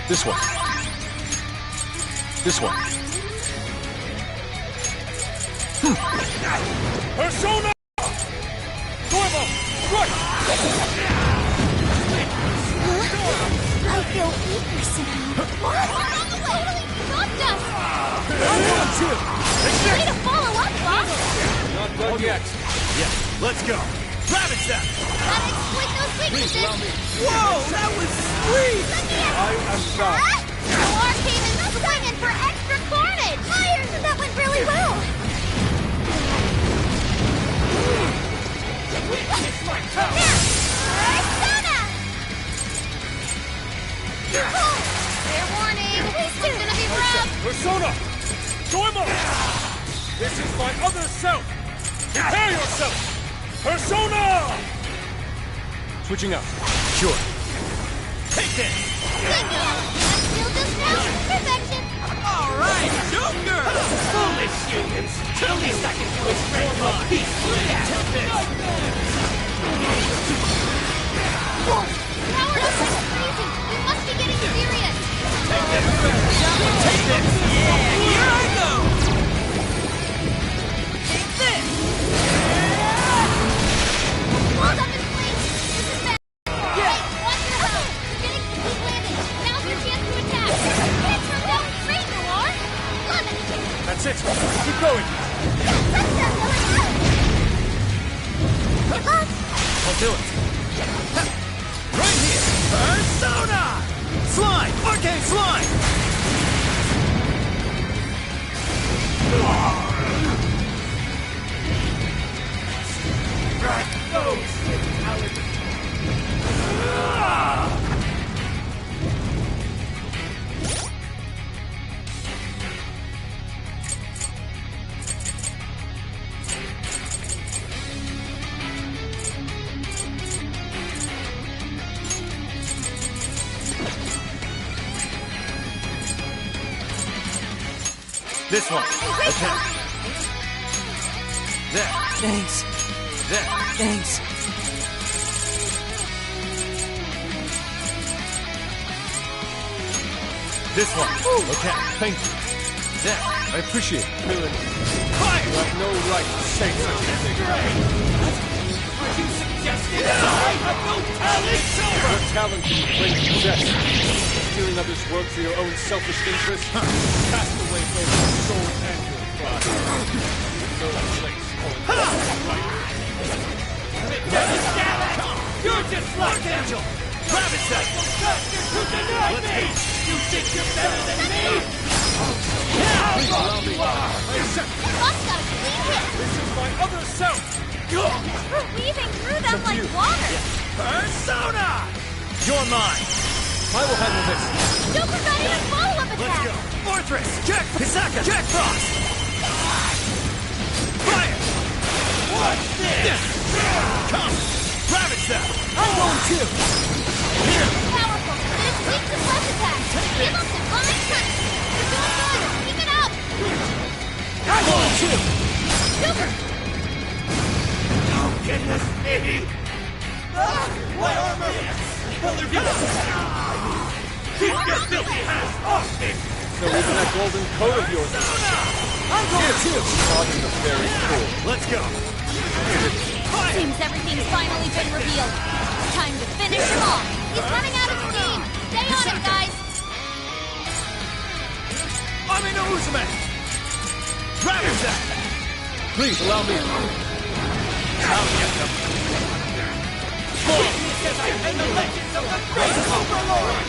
This one. This one. Persona! Dormo! Right! I feel weaker somehow. What? Totally dropped us. I'm going to! Way to follow up, Fox. Not done yet. Yeah, let's go. Ravage them! Gotta exploit those weaknesses. Whoa, that was sweet! I am thou. War came in swinging for extra carnage. Fire! That went really well. Persona! Fair warning. This is gonna be rough. Persona! Dormo! This is my other self! Prepare yourself! Persona! Switching up. Sure. Take this! Bingo! That's still just now. Perfection. All right, Joker! Foolish humans! At least I can do a straight from peace! Whoa! Powered up like crazy. We must be getting serious. Take this! Yeah, here I go! Take this! Hold up in place. This is bad. Hey, watch your health. You're getting some deep landing. Now's your chance to attack. It turned out great, Noir. Love it. That's it. Keep going. I'll do it. Right here! Persona! Slime! Arcane Slime! This one. Attack. There. Thanks. There. Thanks. This one. Okay. Thank you. There. I appreciate it. Villain, Fire! you have no right to say such a thing. Are you suggesting that I have no talent? Your talent you claim to possess. Stealing others' work for your own selfish interest. Cast away both your soul and your pride. No place for right. You're just like Archangel! Ravage them! you denied me! You think you're better than me? How wrong you are! Buck's got a clean hit. This is my other self! We're weaving through them like water. Persona! You're mine! I will handle this. Joker's not even follow-up attack. Let's go! Fortress! Jack! Hisaka! Jack Frost! Fire! What's this? Come! Ravage them! I'm going to! Powerful, but it's weak to flesh attack. Give him divine touch. You're doing good. Keep it up. I'm going to! Joker! Goodness me! My armor! Keep your filthy hands off me! So even that golden coat of yours is I'm going to! causing the very cool. Let's go! Seems everything's finally been revealed. Time to finish him off. He's running out of steam. Stay on him, guys. Ami no Uzume! Gravity Zap! Please allow me. I'll get them. And the legends of the great Overlord!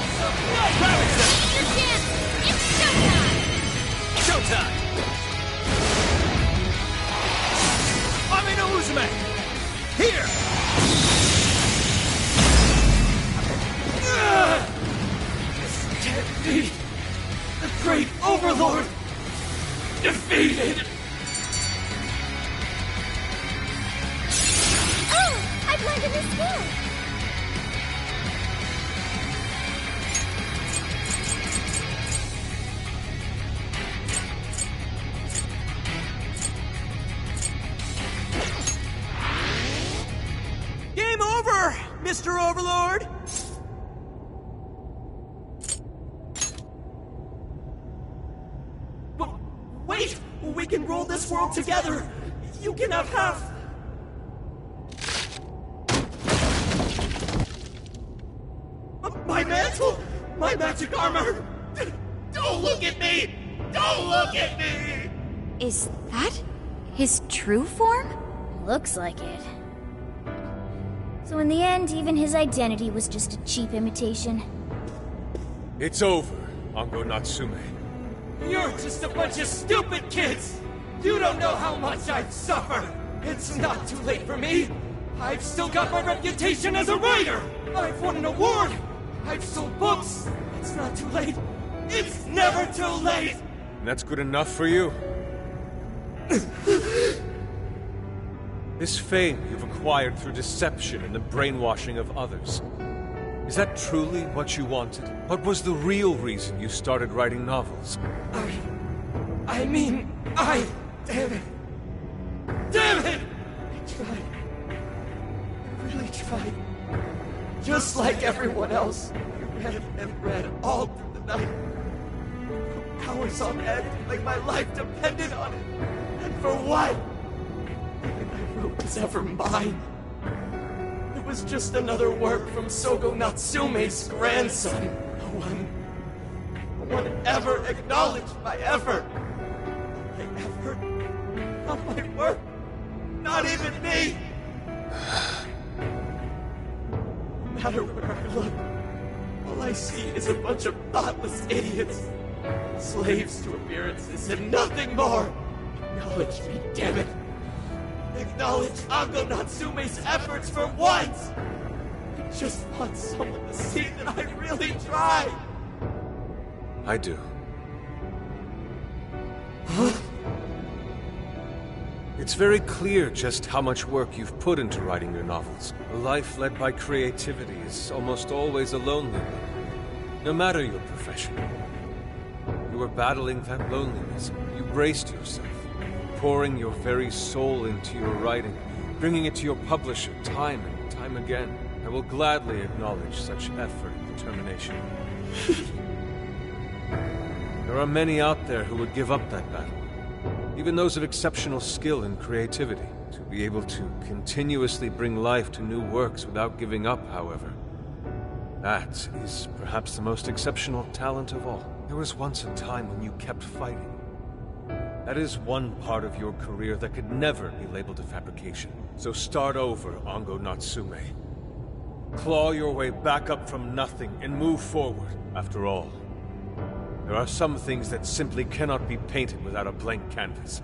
Gravity Zap! Your chance! It's showtime! Showtime! Amino Uzume! Here! This can't be! The great Overlord! Defeated! Oh! I've learned a new skill! Game over, Mr. Overlord! But wait! We can rule this world together! You can have half! My mantle! My magic armor! Don't look at me! Don't look at me! Is that his true form? Looks like it. So in the end, even his identity was just a cheap imitation. It's over, Ango Natsume. You're just a bunch of stupid kids! You don't know how much I've suffered! It's not too late for me! I've still got my reputation as a writer! I've won an award! I've sold books! It's not too late! It's never too late! And that's good enough for you? This fame you've acquired through deception and the brainwashing of others. Is that truly what you wanted? What was the real reason you started writing novels? I mean, damn it! Damn it! I tried. I really tried. Just like everyone else, I read and read all through the night. Hours on end, like my life depended on it. And for what? Nothing I wrote was ever mine. It was just another work from Sogo Natsume's grandson. No one ever acknowledged my effort. My effort, not my work, not even me. No matter where I look, all I see is a bunch of thoughtless idiots. Slaves to appearances and nothing more. Acknowledge me, damn it. Acknowledge Ango Natsume's efforts for once. I just want someone to see that I really tried. I do. Huh? It's very clear just how much work you've put into writing your novels. A life led by creativity is almost always a lonely one, no matter your profession. You were battling that loneliness. You braced yourself, pouring your very soul into your writing, bringing it to your publisher time and time again. I will gladly acknowledge such effort and determination. There are many out there who would give up that battle. Even those of exceptional skill and creativity. To be able to continuously bring life to new works without giving up, however, that is perhaps the most exceptional talent of all. There was once a time when you kept fighting. That is one part of your career that could never be labeled a fabrication. So start over, Ango Natsume. Claw your way back up from nothing and move forward. After all, there are some things that simply cannot be painted without a blank canvas.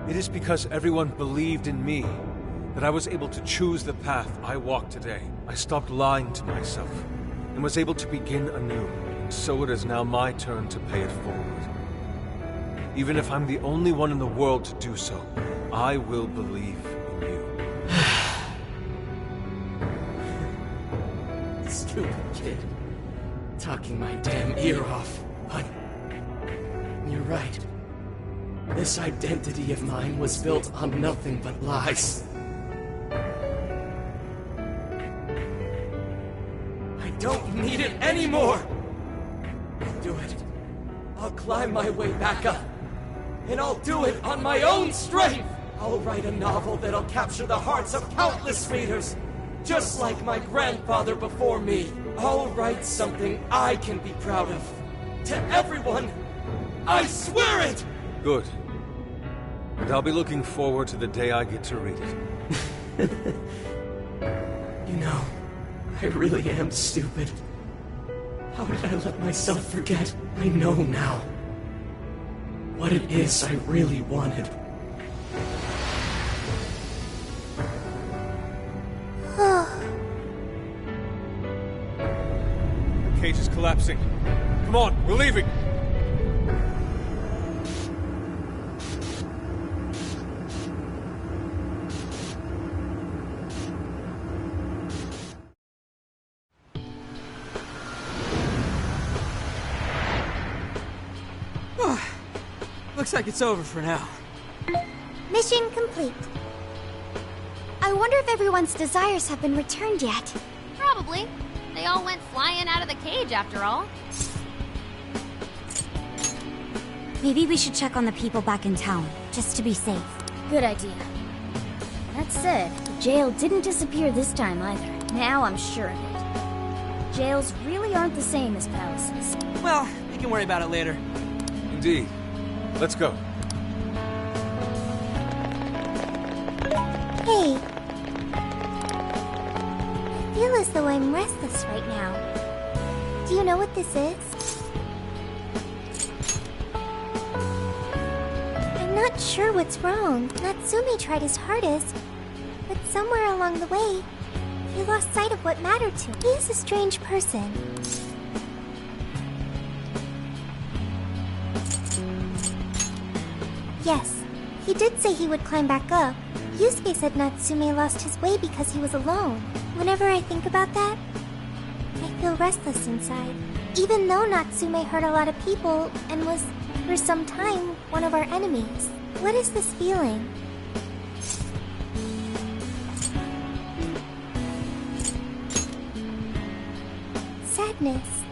It is because everyone believed in me that I was able to choose the path I walk today. I stopped lying to myself and was able to begin anew. And so it is now my turn to pay it forward. Even if I'm the only one in the world to do so, I will believe in you. Stupid kid. Talking my damn ear off. But you're right. This identity of mine was built on nothing but lies. I don't need it anymore! I'll do it. I'll climb my way back up. And I'll do it on my own strength! I'll write a novel that'll capture the hearts of countless readers, just like my grandfather before me. I'll write something I can be proud of. To everyone I swear it! Good. And I'll be looking forward to the day I get to read it. You know, I really am stupid. How did I let myself forget? I know now what it is I really wanted. The cage is collapsing. Come on, we're leaving! Looks like it's over for now. Mission complete. I wonder if everyone's desires have been returned yet. Probably. They all went flying out of the cage after all. Maybe we should check on the people back in town, just to be safe. Good idea. That said, the jail didn't disappear this time either. Now I'm sure of it. Jails really aren't the same as palaces. Well, we can worry about it later. Indeed. Let's go. Hey. I feel as though I'm restless right now. Do you know what this is? I'm not sure what's wrong. Natsume tried his hardest, but somewhere along the way, he lost sight of what mattered to him. He is a strange person. Yes, he did say he would climb back up. Yusuke said Natsume lost his way because he was alone. Whenever I think about that, I feel restless inside. Even though Natsume hurt a lot of people and was, for some time, one of our enemies. What is this feeling? Sadness.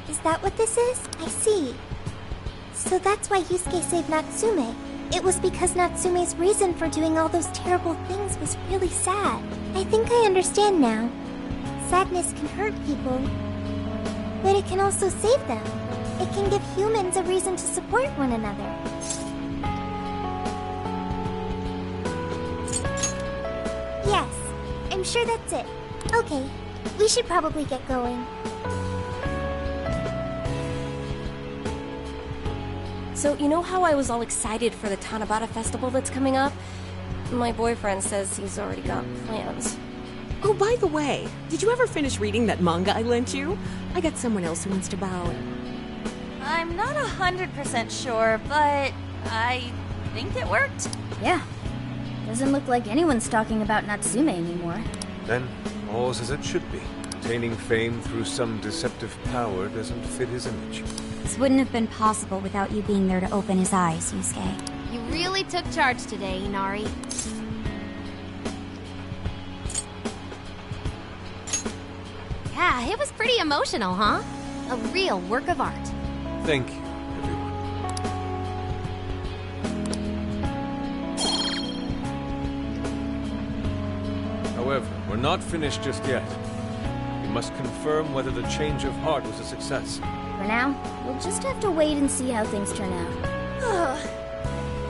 Is that what this is? I see. So that's why Yusuke saved Natsume. It was because Natsume's reason for doing all those terrible things was really sad. I think I understand now. Sadness can hurt people, but it can also save them. It can give humans a reason to support one another. Yes, I'm sure that's it. Okay, we should probably get going. So, you know how I was all excited for the Tanabata festival that's coming up? My boyfriend says he's already got plans. Oh, by the way, did you ever finish reading that manga I lent you? I got someone else who wants to borrow it. I'm not 100% sure, but I think it worked. Yeah. Doesn't look like anyone's talking about Natsume anymore. Then, all's as it should be. Attaining fame through some deceptive power doesn't fit his image. This wouldn't have been possible without you being there to open his eyes, Yusuke. You really took charge today, Inari. Yeah, it was pretty emotional, huh? A real work of art. Thank you, everyone. However, we're not finished just yet. We must confirm whether the change of heart was a success. For now, we'll just have to wait and see how things turn out.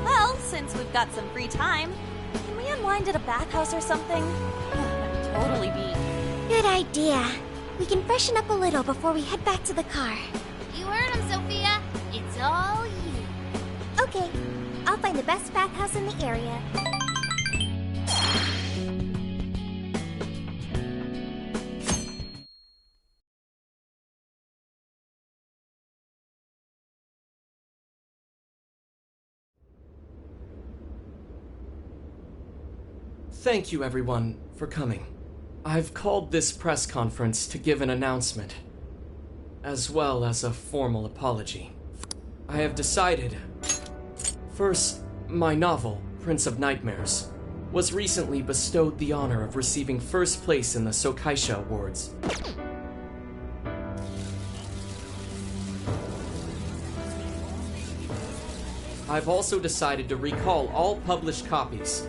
Well, since we've got some free time, can we unwind at a bathhouse or something? That'd totally be. Good idea. We can freshen up a little before we head back to the car. You heard him, Sophia. It's all you. Okay, I'll find the best bathhouse in the area. Thank you, everyone, for coming. I've called this press conference to give an announcement, as well as a formal apology. I have decided... First, my novel, Prince of Nightmares, was recently bestowed the honor of receiving first place in the Sokaisha Awards. I've also decided to recall all published copies,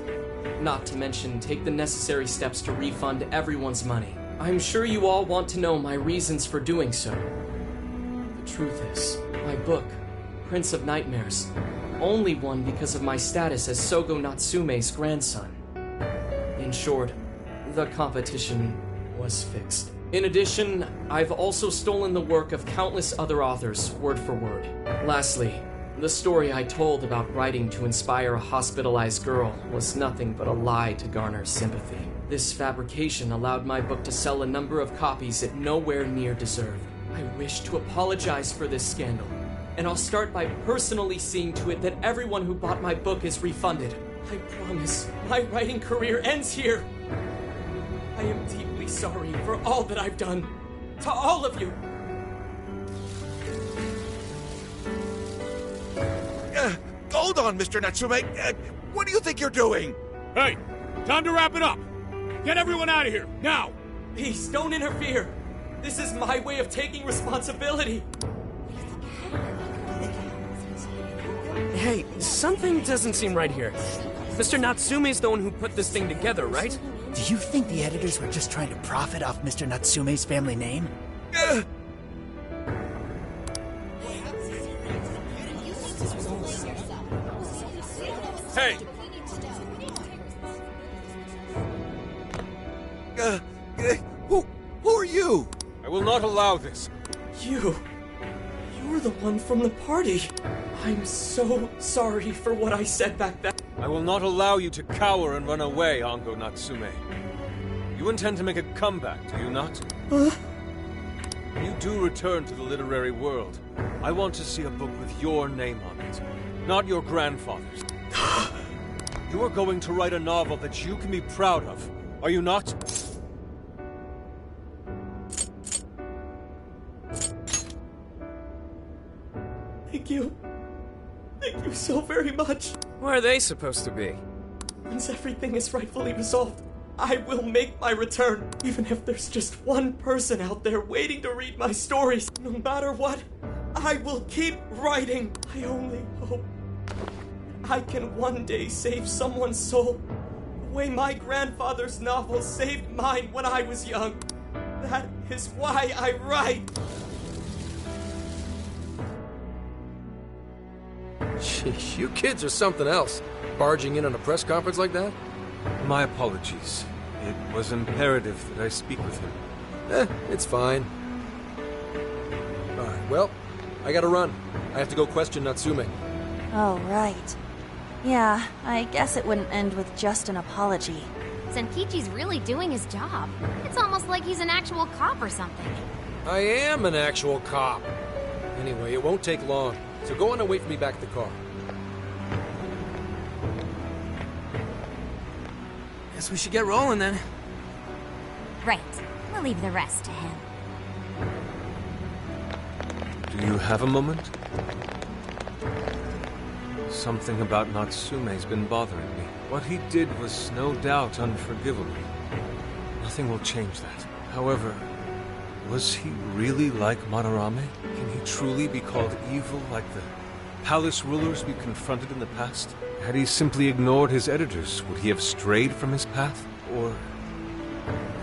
not to mention take the necessary steps to refund everyone's money. I'm sure you all want to know my reasons for doing so. The truth is, my book, Prince of Nightmares. Only won because of my status as Sogo Natsume's grandson. In short, the competition was fixed. In addition, I've also stolen the work of countless other authors, word for word. Lastly, the story I told about writing to inspire a hospitalized girl was nothing but a lie to garner sympathy. This fabrication allowed my book to sell a number of copies it nowhere near deserved. I wish to apologize for this scandal, and I'll start by personally seeing to it that everyone who bought my book is refunded. I promise, my writing career ends here. I am deeply sorry for all that I've done. To all of you. Hold on, Mr. Natsume. What do you think you're doing? Hey, time to wrap it up. Get everyone out of here, now! Please, don't interfere. This is my way of taking responsibility. Hey, something doesn't seem right here. Mr. Natsume's the one who put this thing together, right? Do you think the editors were just trying to profit off Mr. Natsume's family name? Hey! Who are you? I will not allow this. You're the one from the party. I'm so sorry for what I said back then. I will not allow you to cower and run away, Ango Natsume. You intend to make a comeback, do you not? When you do return to the literary world, I want to see a book with your name on it, not your grandfather's. You are going to write a novel that you can be proud of, are you not? Thank you. Thank you so very much. Where are they supposed to be? Once everything is rightfully resolved, I will make my return, even if there's just one person out there waiting to read my stories. No matter what, I will keep writing. I only hope I can one day save someone's soul the way my grandfather's novel saved mine when I was young. That is why I write. Sheesh, you kids are something else. Barging in on a press conference like that? My apologies. It was imperative that I speak with him. It's fine. Alright, well, I gotta run. I have to go question Natsume. Oh, right. Yeah, I guess it wouldn't end with just an apology. Senkichi's really doing his job. It's almost like he's an actual cop or something. I am an actual cop. Anyway, it won't take long, so go on and wait for me back at the car. Guess we should get rolling then. Right. We'll leave the rest to him. Do you have a moment? Something about Natsume's been bothering me. What he did was no doubt unforgivable. Nothing will change that. However, was he really like Madarame? Can he truly be called evil like the palace rulers we confronted in the past? Had he simply ignored his editors, would he have strayed from his path? Or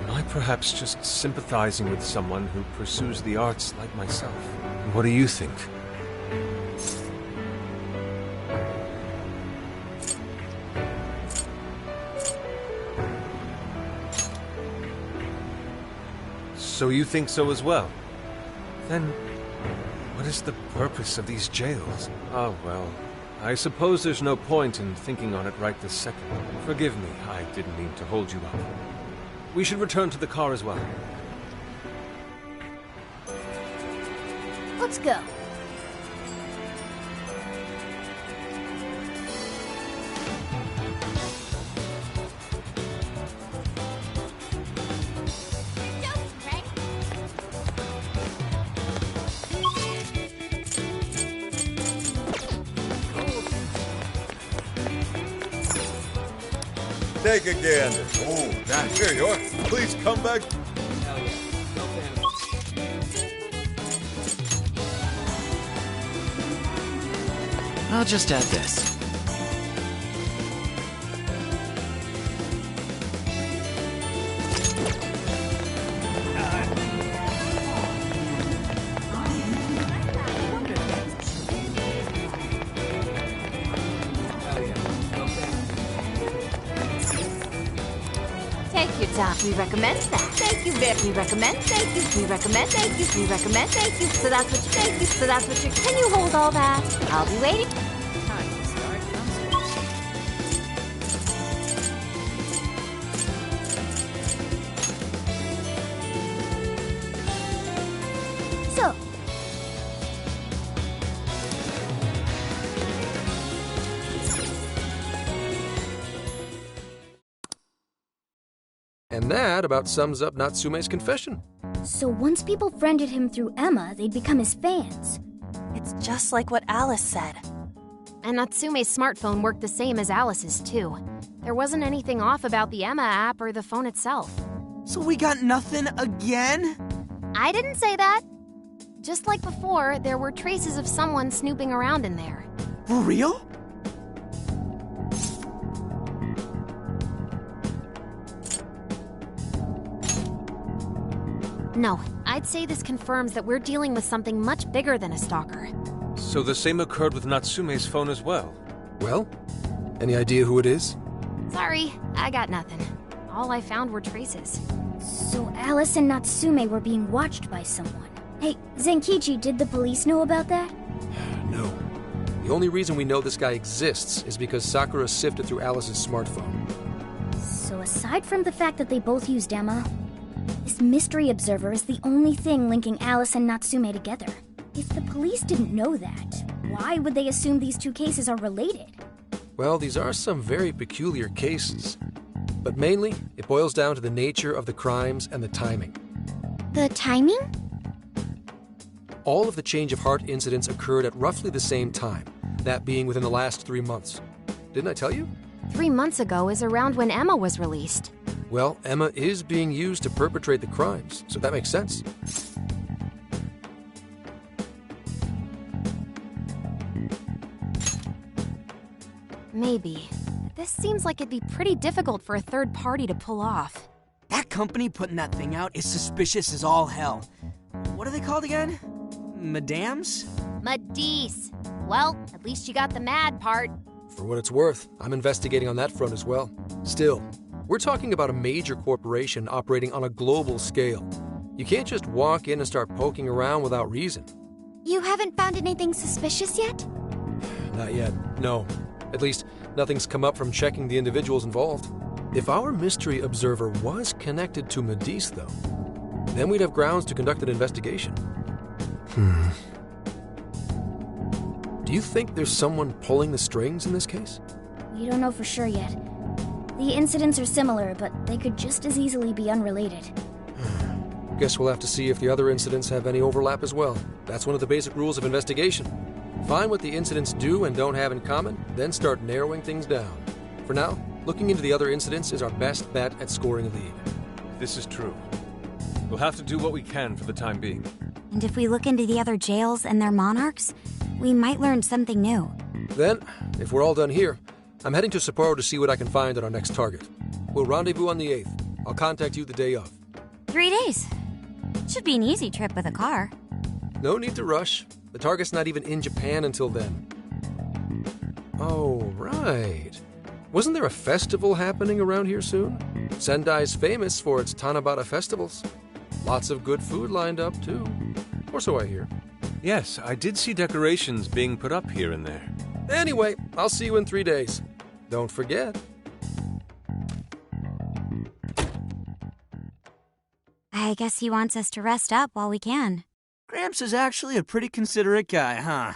am I perhaps just sympathizing with someone who pursues the arts like myself? What do you think? So you think so as well? Then, what is the purpose of these jails? Oh, well, I suppose there's no point in thinking on it right this second. Forgive me, I didn't mean to hold you up. We should return to the car as well. Let's go. Take a gander. Oh, nice. Here you are. Please come back. Hell yeah. No fan. I'll just add this. worth your time. We recommend that. Thank you very. We recommend. Thank you. We recommend. Thank you. We recommend. Thank you. So that's what you. Thank you. So that's what you. Can you hold all that? I'll be waiting. Time to start So, And that about sums up Natsume's confession. so once people friended him through Emma, they'd become his fans. It's just like what Alice said. And Natsume's smartphone worked the same as Alice's, too. There wasn't anything off about the Emma app or the phone itself. So we got nothing again? I didn't say that. Just like before, there were traces of someone snooping around in there. For real? No, I'd say this confirms that we're dealing with something much bigger than a stalker. So the same occurred with Natsume's phone as well. Well, any idea who it is? Sorry, I got nothing. All I found were traces. So Alice and Natsume were being watched by someone. Hey, Zenkichi, did the police know about that? No. The only reason we know this guy exists is because Sakura sifted through Alice's smartphone. So aside from the fact that they both used Emma, this mystery observer is the only thing linking Alice and Natsume together. If the police didn't know that, why would they assume these two cases are related? Well, these are some very peculiar cases. But mainly, it boils down to the nature of the crimes and the timing. The timing? All of the change of heart incidents occurred at roughly the same time, that being within the last 3 months. Didn't I tell you? 3 months ago is around when Emma was released. Well, Emma is being used to perpetrate the crimes, so that makes sense. Maybe. This seems like it'd be pretty difficult for a third party to pull off. That company putting that thing out is suspicious as all hell. What are they called again? Madams? Madisse. Well, at least you got the mad part. For what it's worth, I'm investigating on that front as well. Still, we're talking about a major corporation operating on a global scale. You can't just walk in and start poking around without reason. You haven't found anything suspicious yet? Not yet, no. At least, nothing's come up from checking the individuals involved. If our mystery observer was connected to Madisse, though, then we'd have grounds to conduct an investigation. Do you think there's someone pulling the strings in this case? We don't know for sure yet. The incidents are similar, but they could just as easily be unrelated. Guess we'll have to see if the other incidents have any overlap as well. That's one of the basic rules of investigation. Find what the incidents do and don't have in common, then start narrowing things down. For now, looking into the other incidents is our best bet at scoring a lead. This is true. We'll have to do what we can for the time being. And if we look into the other jails and their monarchs, we might learn something new. Then, if we're all done here, I'm heading to Sapporo to see what I can find on our next target. We'll rendezvous on the 8th. I'll contact you the day of. 3 days. Should be an easy trip with a car. No need to rush. The target's not even in Japan until then. Oh, right. Wasn't there a festival happening around here soon? Sendai's famous for its Tanabata festivals. Lots of good food lined up, too. Or so I hear. Yes, I did see decorations being put up here and there. Anyway, I'll see you in 3 days. Don't forget. I guess he wants us to rest up while we can. Gramps is actually a pretty considerate guy, huh?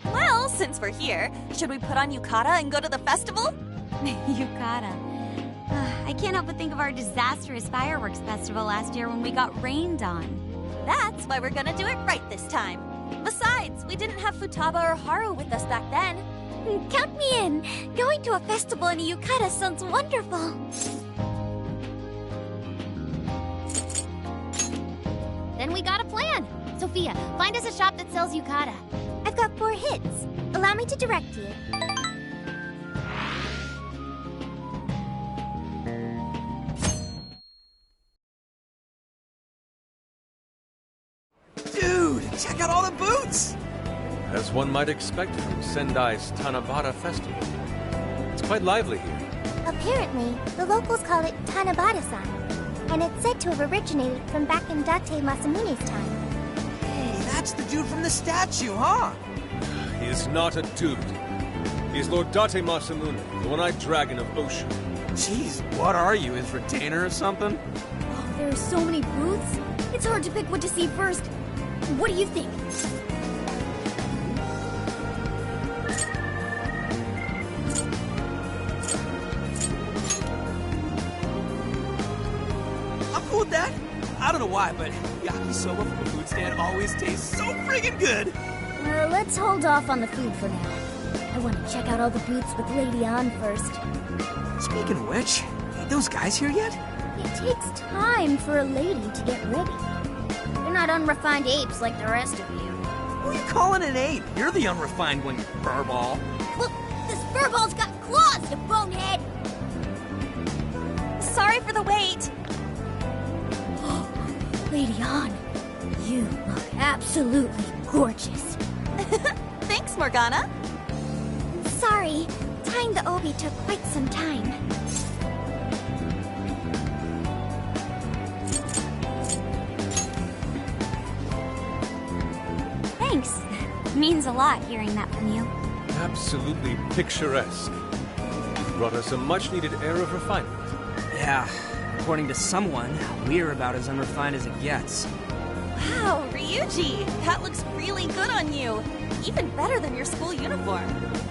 Well, since we're here, should we put on yukata and go to the festival? Yukata. I can't help but think of our disastrous fireworks festival last year when we got rained on. That's why we're gonna do it right this time. Besides, we didn't have Futaba or Haru with us back then. Count me in! Going to a festival in a yukata sounds wonderful! Then we got a plan. Sophia, find us a shop that sells yukata. I've got 4 hits. Allow me to direct you. Dude, check out all the boots! As one might expect from Sendai's Tanabata Festival. It's quite lively here. Apparently, the locals call it Tanabata-san, and it's said to have originated from back in Date Masamune's time. Hey, that's the dude from the statue, huh? He is not a dude. He is Lord Date Masamune, the one-eyed dragon of Oshu. Jeez, what are you, his retainer or something? Oh, there are so many booths. It's hard to pick what to see first. What do you think? I'm cool with that. I don't know why, but yakisoba from a food stand always tastes so friggin' good. Let's hold off on the food for now. I want to check out all the booths with Lady Ann first. Speaking of which, ain't those guys here yet? It takes time for a lady to get ready. They're not unrefined apes like the rest of you. Who are you calling an ape? You're the unrefined one, you furball. Look, this furball's got claws, you bonehead! Sorry for the wait. Lady Ann, you look absolutely gorgeous. Thanks, Morgana. Sorry, tying the obi took quite some time. Thanks. Means a lot hearing that from you. Absolutely picturesque. You brought us a much-needed air of refinement. Yeah, according to someone, we're about as unrefined as it gets. Wow, Ryuji, that looks really good on you. Even better than your school uniform.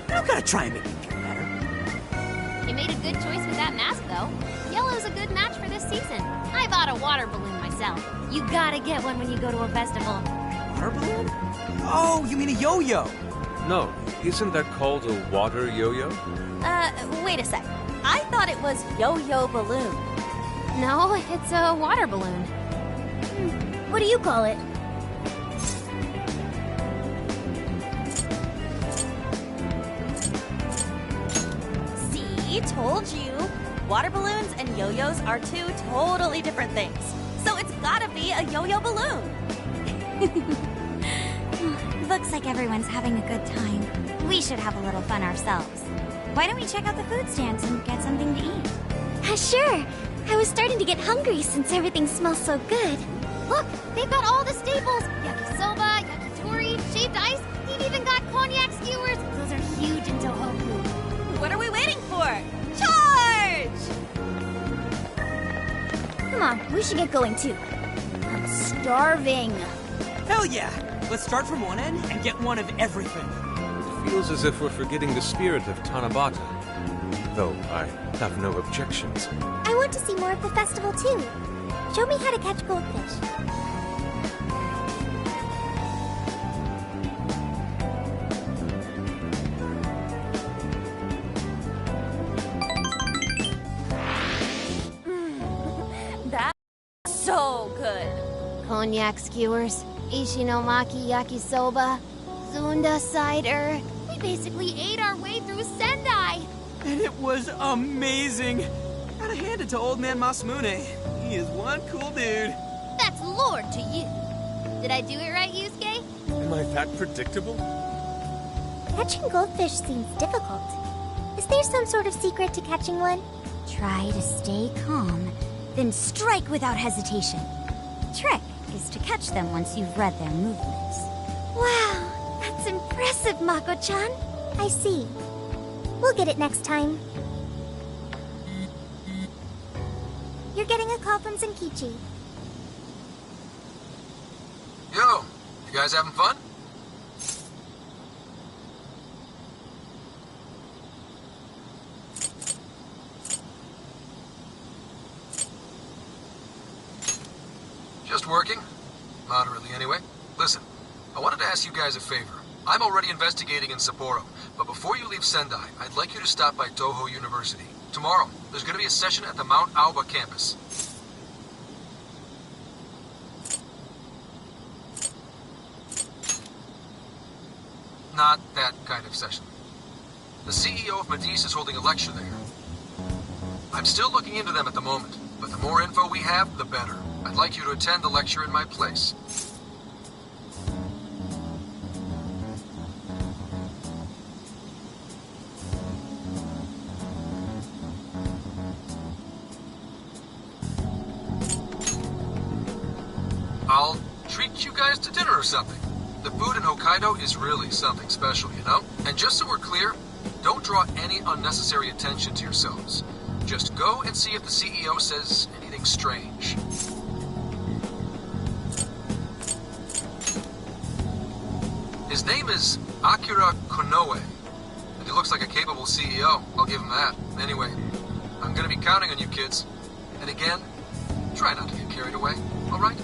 You don't gotta try and make me feel better. You made a good choice with that mask, though. Yellow's a good match for this season. I bought a water balloon myself. You gotta get one when you go to a festival. Water balloon? Oh, you mean a yo-yo? No, isn't that called a water yo-yo? Wait a sec. I thought it was yo-yo balloon. No, it's a water balloon. What do you call it? See, told you. Water balloons and yo-yos are two totally different things. So it's gotta be a yo-yo balloon. Looks like everyone's having a good time. We should have a little fun ourselves. Why don't we check out the food stands and get something to eat? Sure. I was starting to get hungry since everything smells so good. Look, they've got all the staples. Yakisoba, yakitori, shaved ice. They've even got cognac skewers. Those are huge in Tohoku. What are we waiting for? Charge! Come on, we should get going too. I'm starving. Hell yeah! Let's start from one end and get one of everything. It feels as if we're forgetting the spirit of Tanabata. Though I have no objections. I want to see more of the festival too. Show me how to catch goldfish. That's so good. Cognac skewers, Ishinomaki yakisoba, Zunda cider. We basically ate our way through Sendai. And it was amazing. Gotta hand it to old man Masamune. He is one cool dude. That's Lord to you. Did I do it right, Yusuke? Am I that predictable? Catching goldfish seems difficult. Is there some sort of secret to catching one? Try to stay calm, then strike without hesitation. Trick is to catch them once you've read their movements. Wow, that's impressive, Mako-chan. I see. We'll get it next time. You're getting a call from Zenkichi. Yo, you guys having fun? Just working. Moderately, anyway. Listen, I wanted to ask you guys a favor. I'm already investigating in Sapporo, but before you leave Sendai, I'd like you to stop by Toho University. Tomorrow, there's going to be a session at the Mount Aoba campus. Not that kind of session. The CEO of Medis is holding a lecture there. I'm still looking into them at the moment, but the more info we have, the better. I'd like you to attend the lecture in my place. treat you guys to dinner or something. The food in Hokkaido is really something special, you know? And just so we're clear, don't draw any unnecessary attention to yourselves. Just go and see if the CEO says anything strange. His name is Akira Konoe, and he looks like a capable CEO, I'll give him that. Anyway, I'm gonna be counting on you kids. And again, try not to get carried away, alright?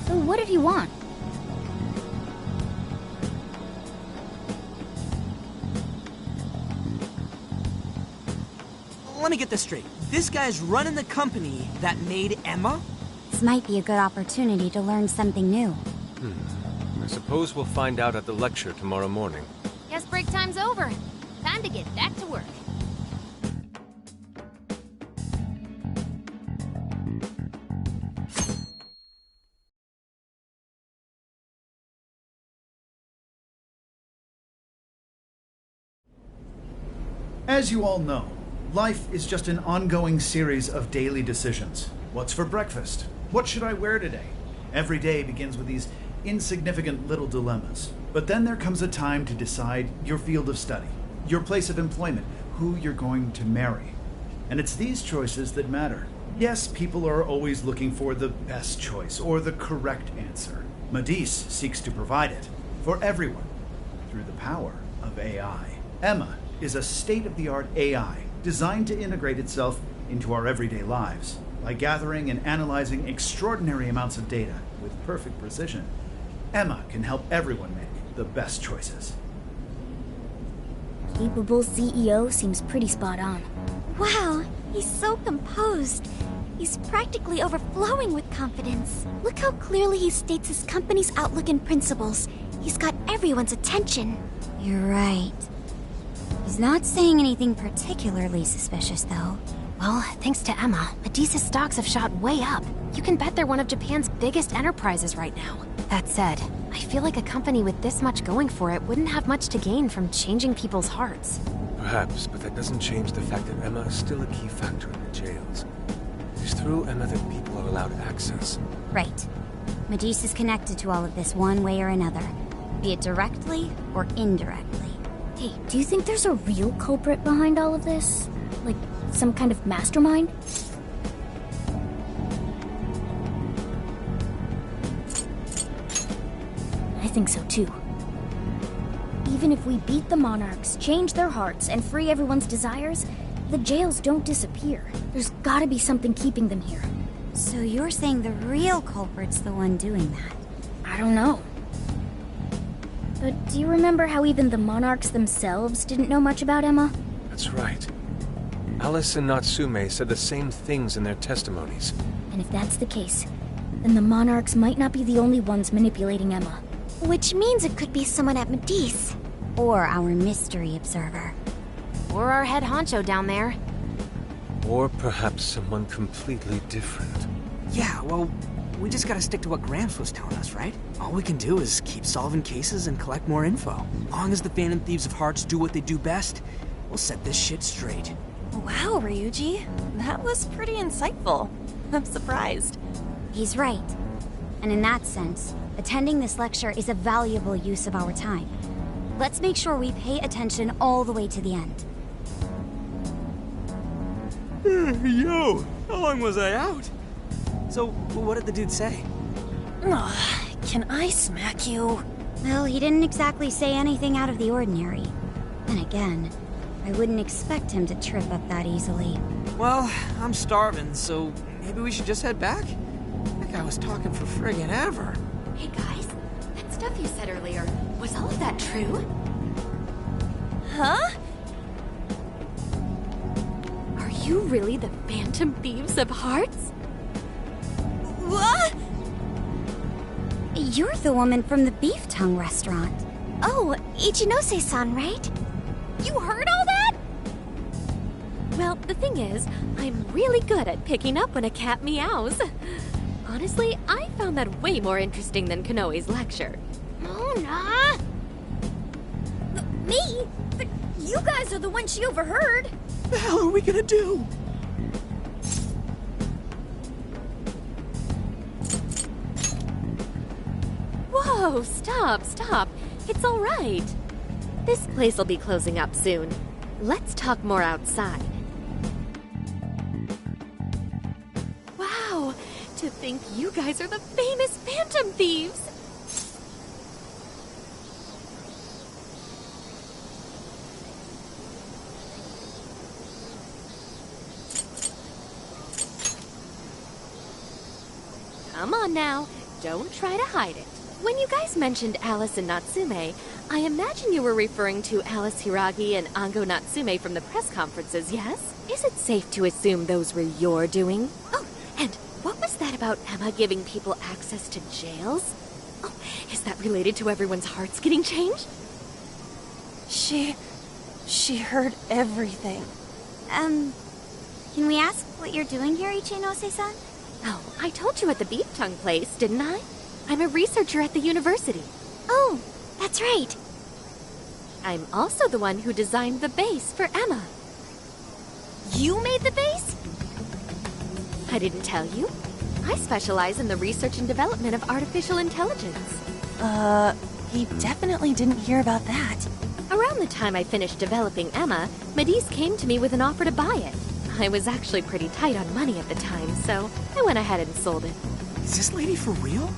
So what did he want? Let me get this straight. This guy's running the company that made Emma? This might be a good opportunity to learn something new. I suppose we'll find out at the lecture tomorrow morning. Guess break time's over. Time to get back to work. As you all know, life is just an ongoing series of daily decisions. What's for breakfast? What should I wear today? Every day begins with these insignificant little dilemmas. But then there comes a time to decide your field of study, your place of employment, who you're going to marry. And it's these choices that matter. Yes, people are always looking for the best choice or the correct answer. Madis seeks to provide it for everyone through the power of AI. Emma is a state-of-the-art AI designed to integrate itself into our everyday lives. By gathering and analyzing extraordinary amounts of data with perfect precision, Emma can help everyone make the best choices. Capable CEO seems pretty spot on. Wow, he's so composed. He's practically overflowing with confidence. Look how clearly he states his company's outlook and principles. He's got everyone's attention. You're right. He's not saying anything particularly suspicious, though. Well, thanks to Emma, Madis's stocks have shot way up. You can bet they're one of Japan's biggest enterprises right now. That said, I feel like a company with this much going for it wouldn't have much to gain from changing people's hearts. Perhaps, but that doesn't change the fact that Emma is still a key factor in the jails. It's through Emma that people are allowed access. Right. Madis is connected to all of this one way or another, be it directly or indirectly. Hey, do you think there's a real culprit behind all of this? Like, some kind of mastermind? I think so too. Even if we beat the Monarchs, change their hearts, and free everyone's desires, the jails don't disappear. There's gotta be something keeping them here. So you're saying the real culprit's the one doing that? I don't know. But do you remember how even the Monarchs themselves didn't know much about Emma? That's right. Alice and Natsume said the same things in their testimonies. And if that's the case, then the Monarchs might not be the only ones manipulating Emma. Which means it could be someone at Madis. Or our mystery observer. Or our head honcho down there. Or perhaps someone completely different. Yeah, well, we just gotta stick to what Gramps was telling us, right? All we can do is keep solving cases and collect more info. Long as the Phantom Thieves of Hearts do what they do best, we'll set this shit straight. Wow, Ryuji. That was pretty insightful. I'm surprised. He's right. And in that sense, attending this lecture is a valuable use of our time. Let's make sure we pay attention all the way to the end. Yo, how long was I out? So, what did the dude say? Can I smack you? Well, he didn't exactly say anything out of the ordinary. And again, I wouldn't expect him to trip up that easily. Well, I'm starving, so maybe we should just head back? That guy was talking for friggin' ever. Hey guys, that stuff you said earlier, was all of that true? Huh? Are you really the Phantom Thieves of Hearts? What? You're the woman from the Beef Tongue restaurant. Oh, Ichinose-san, right? You heard all that? Well, the thing is, I'm really good at picking up when a cat meows. Honestly, I found that way more interesting than Konoe's lecture. Mona! Me? But you guys are the ones she overheard. The hell are we gonna do? Whoa, stop. It's all right. This place will be closing up soon. Let's talk more outside. Wow, to think you guys are the famous Phantom Thieves! Come on now, don't try to hide it. When you guys mentioned Alice and Natsume, I imagine you were referring to Alice Hiragi and Ango Natsume from the press conferences, yes? Is it safe to assume those were your doing? Oh, and what was that about Emma giving people access to jails? Oh, is that related to everyone's hearts getting changed? She heard everything. Can we ask what you're doing here, Ichinose-san? Oh, I told you at the Beef Tongue place, didn't I? I'm a researcher at the university. Oh, that's right. I'm also the one who designed the base for Emma. You made the base? I didn't tell you. I specialize in the research and development of artificial intelligence. He definitely didn't hear about that. Around the time I finished developing Emma, Medis came to me with an offer to buy it. I was actually pretty tight on money at the time, so I went ahead and sold it. Is this lady for real?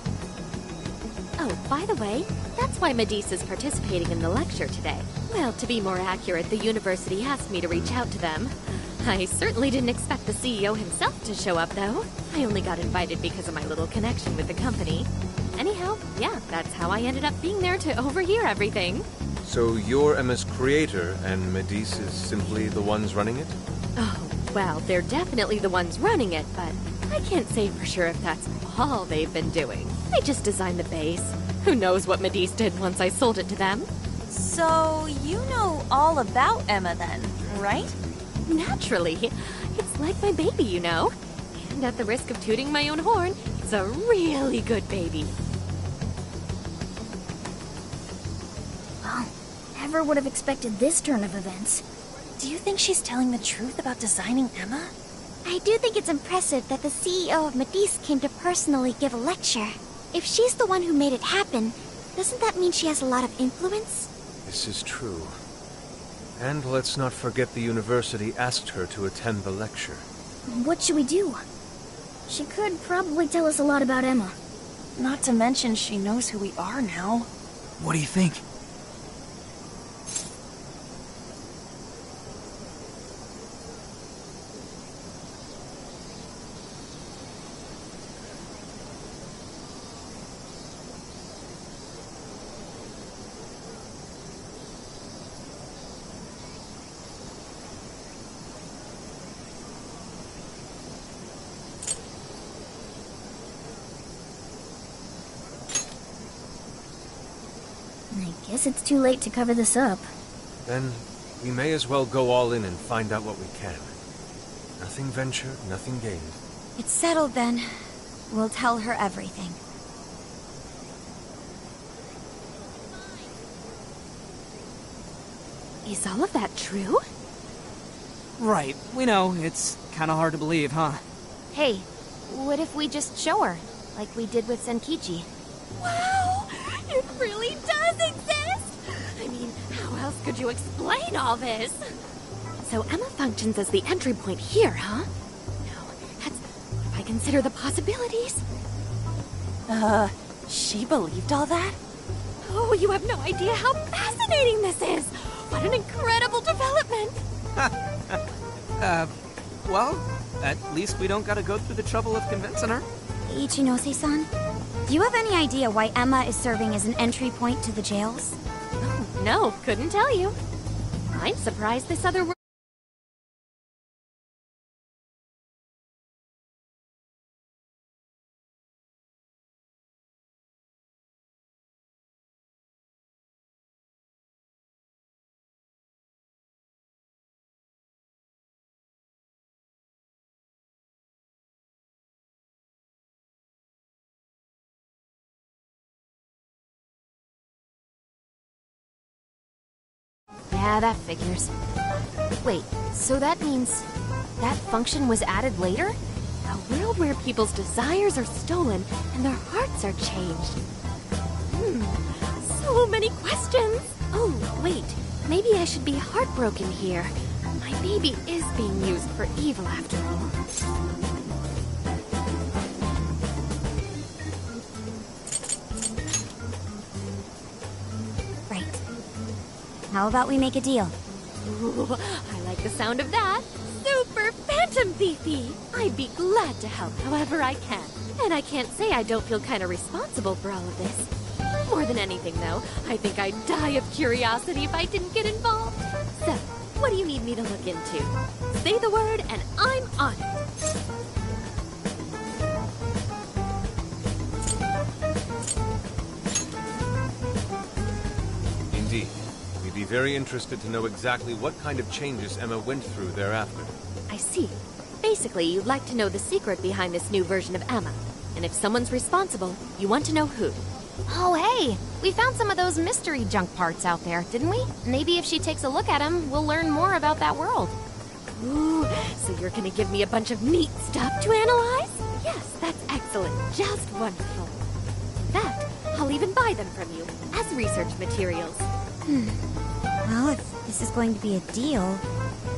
Oh, by the way, that's why Medis is participating in the lecture today. Well, to be more accurate, the university asked me to reach out to them. I certainly didn't expect the CEO himself to show up, though. I only got invited because of my little connection with the company. Anyhow, yeah, that's how I ended up being there to overhear everything. So you're Emma's creator, and Medis is simply the ones running it? Oh, well, they're definitely the ones running it, but I can't say for sure if that's all they've been doing. They just designed the base. Who knows what Medis did once I sold it to them? So, you know all about Emma then, right? Naturally. It's like my baby, you know. And at the risk of tooting my own horn, it's a really good baby. Well, never would have expected this turn of events. Do you think she's telling the truth about designing Emma? I do think it's impressive that the CEO of Medis came to personally give a lecture. If she's the one who made it happen, doesn't that mean she has a lot of influence? This is true. And let's not forget the university asked her to attend the lecture. What should we do? She could probably tell us a lot about Emma. Not to mention she knows who we are now. What do you think? I guess it's too late to cover this up. Then we may as well go all in and find out what we can. Nothing ventured, nothing gained. It's settled then. We'll tell her everything. Is all of that true? Right, we know. It's kind of hard to believe, huh? Hey, what if we just show her, like we did with Senkichi? Wow! It really does exist! I mean, how else could you explain all this? So Emma functions as the entry point here, huh? No, that's... if I consider the possibilities... She believed all that? Oh, you have no idea how fascinating this is! What an incredible development! Well, at least we don't gotta go through the trouble of convincing her. Ichinose-san, do you have any idea why Emma is serving as an entry point to the jails? Oh, no, couldn't tell you. I'm surprised this other world... Yeah, that figures. Wait, so that means that function was added later? A world where people's desires are stolen and their hearts are changed. So many questions. Oh, wait. Maybe I should be heartbroken here. My baby is being used for evil after all. Right. How about we make a deal? Ooh, I like the sound of that. Super Phantom Thiefy! I'd be glad to help however I can. And I can't say I don't feel kind of responsible for all of this. More than anything, though, I think I'd die of curiosity if I didn't get involved. So, what do you need me to look into? Say the word and I'm on it. Indeed. We'd be very interested to know exactly what kind of changes Emma went through thereafter. I see. Basically, you'd like to know the secret behind this new version of Emma. And if someone's responsible, you want to know who. Oh, hey! We found some of those mystery junk parts out there, didn't we? Maybe if she takes a look at them, we'll learn more about that world. Ooh, so you're gonna give me a bunch of neat stuff to analyze? Yes, that's excellent. Just wonderful. In fact, I'll even buy them from you as research materials. Well, if this is going to be a deal,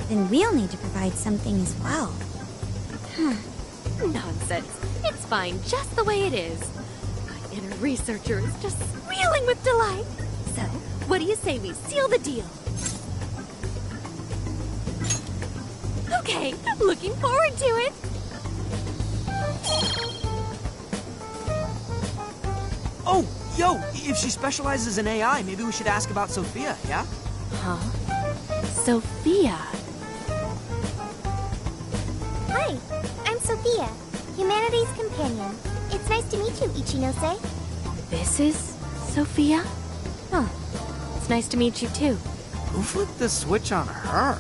then we'll need to provide something as well. Nonsense. It's fine just the way it is. My inner researcher is just squealing with delight. So, what do you say we seal the deal? Okay, looking forward to it. Oh, yo, if she specializes in AI, maybe we should ask about Sophia, yeah? Huh? Sophia? Hi, I'm Sophia, Humanity's companion. It's nice to meet you, Ichinose. This is Sophia? Huh. It's nice to meet you too. Who flipped the switch on her?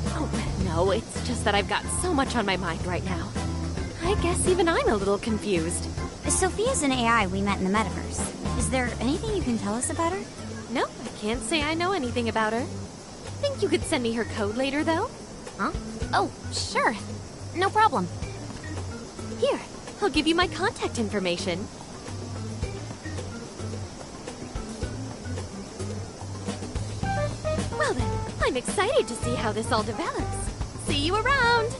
Oh, no, it's just that I've got so much on my mind right now. I guess even I'm a little confused. Sophia's an AI we met in the metaverse. Is there anything you can tell us about her? No, I can't say I know anything about her. Think you could send me her code later, though? Huh? Oh, sure. No problem. Here, I'll give you my contact information. Well then, I'm excited to see how this all develops. See you around!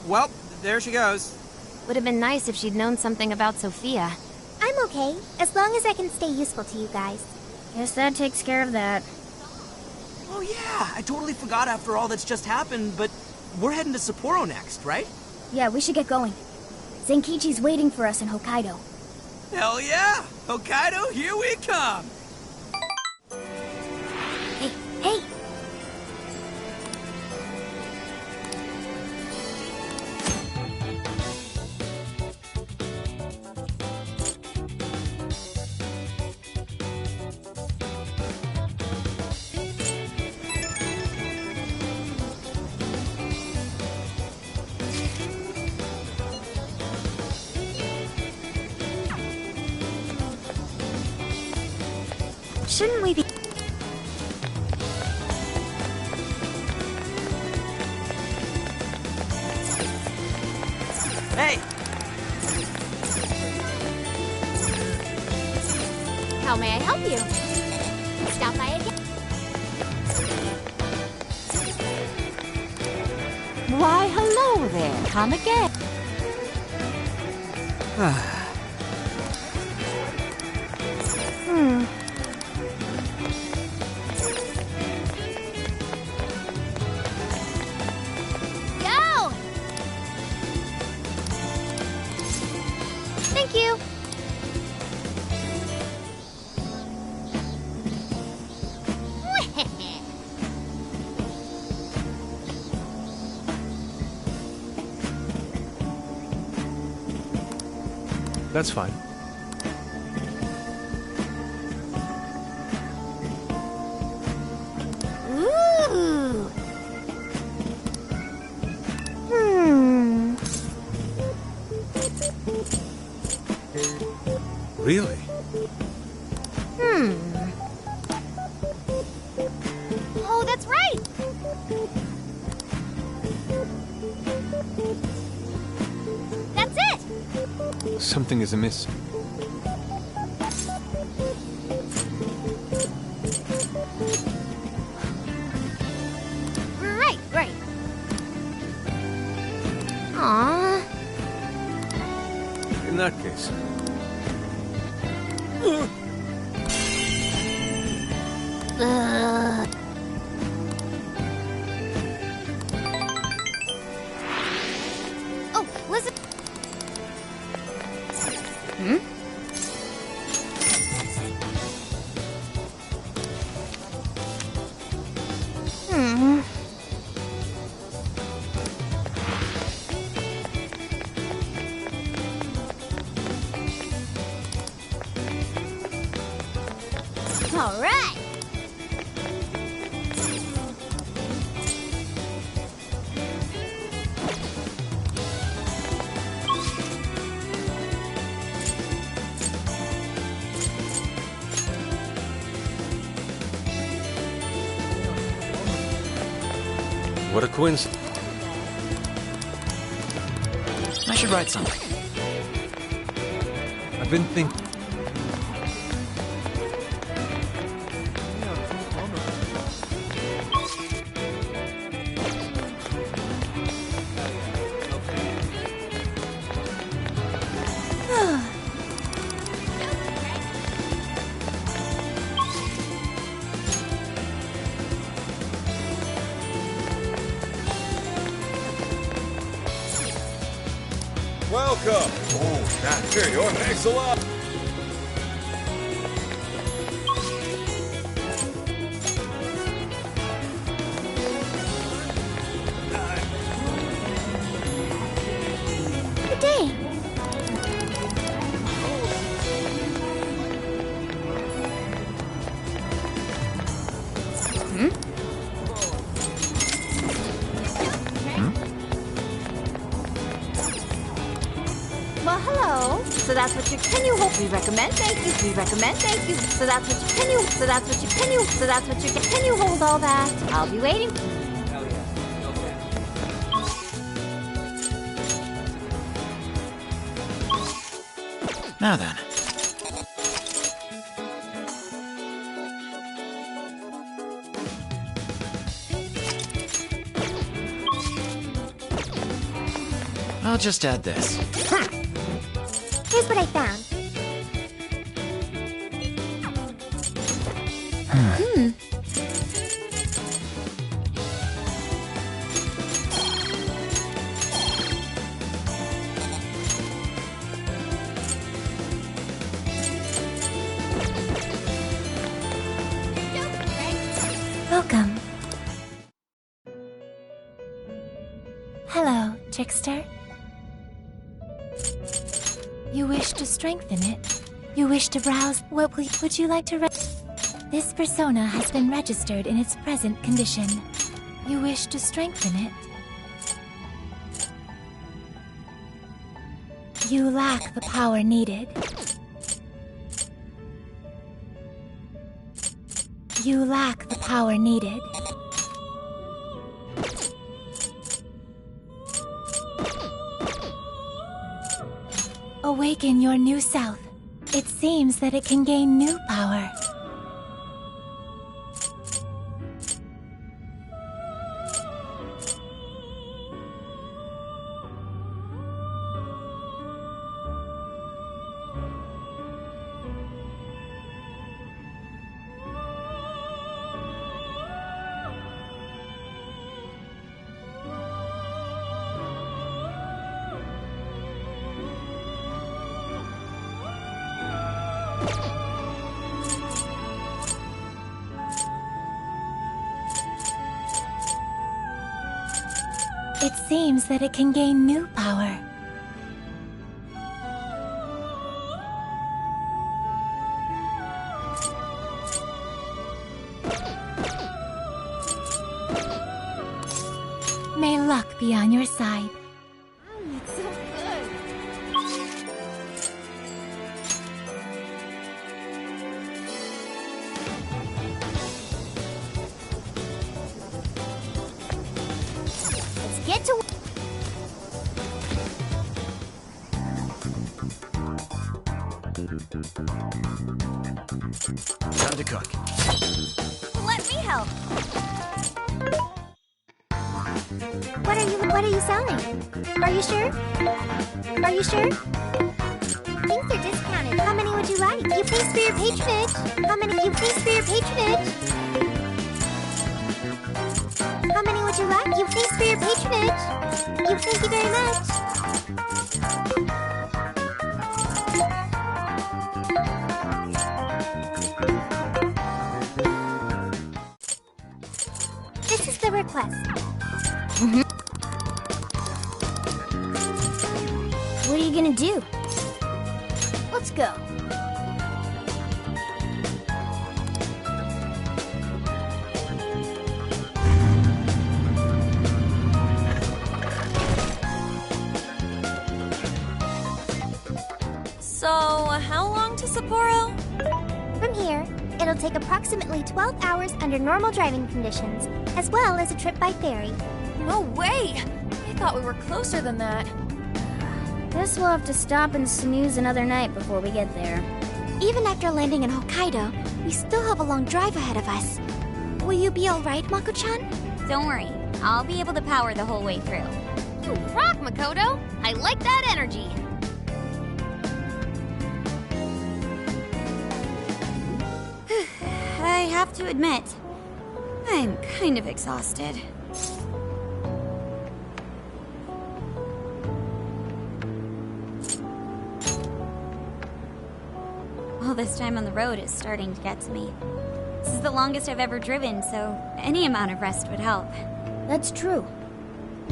Well, there she goes. Would have been nice if she'd known something about Sophia. I'm okay, as long as I can stay useful to you guys. Guess that takes care of that. Oh yeah, I totally forgot after all that's just happened, but we're heading to Sapporo next, right? Yeah, we should get going. Zenkichi's waiting for us in Hokkaido. Hell yeah! Hokkaido, here we come! Hey, hey! Shouldn't we be... Hey! How may I help you? Stop by again. Why, hello there. Come again. Go! Thank you. That's fine. Ooh. Really? Oh, that's right. Something is amiss. Right. Aww. In that case... Oh, listen. Hmm? All right. What a coincidence. I should write something. I've been thinking... Welcome! Oh, that's here. Thanks a lot! Good day. Well, hello. So that's what you can you hope we recommend? Thank you. We recommend. Thank you. So that's what you can you. So that's what you can you. So that's what you can you hold all that? I'll be waiting. Now then. I'll just add this. Here's what I found. Welcome. Hello, trickster. You wish to strengthen it? You wish to browse? What would you like to This persona has been registered in its present condition. You wish to strengthen it? You lack the power needed. You lack the power needed. Awaken your new self. It seems that it can gain new power. It seems that it can gain new power. May luck be on your side. It's so good. Let's get to... Time to cook. Let me help. What are you selling? Are you sure? Are you sure? Things are discounted. How many would you like? You please for your patronage. How many? You please for your patronage. How many would you like? You please for your patronage. You thank you very much. This is the request. What are you gonna do? Let's go. So, how long to Sapporo? From here, it'll take approximately 12 hours under normal driving conditions, as well as a trip by ferry. No way! I thought we were closer than that. Guess we'll have to stop and snooze another night before we get there. Even after landing in Hokkaido, we still have a long drive ahead of us. Will you be alright, Mako-chan? Don't worry, I'll be able to power the whole way through. You rock, Makoto! I like that energy! I have to admit, I'm kind of exhausted. All this time on the road is starting to get to me. This is the longest I've ever driven, so any amount of rest would help. That's true.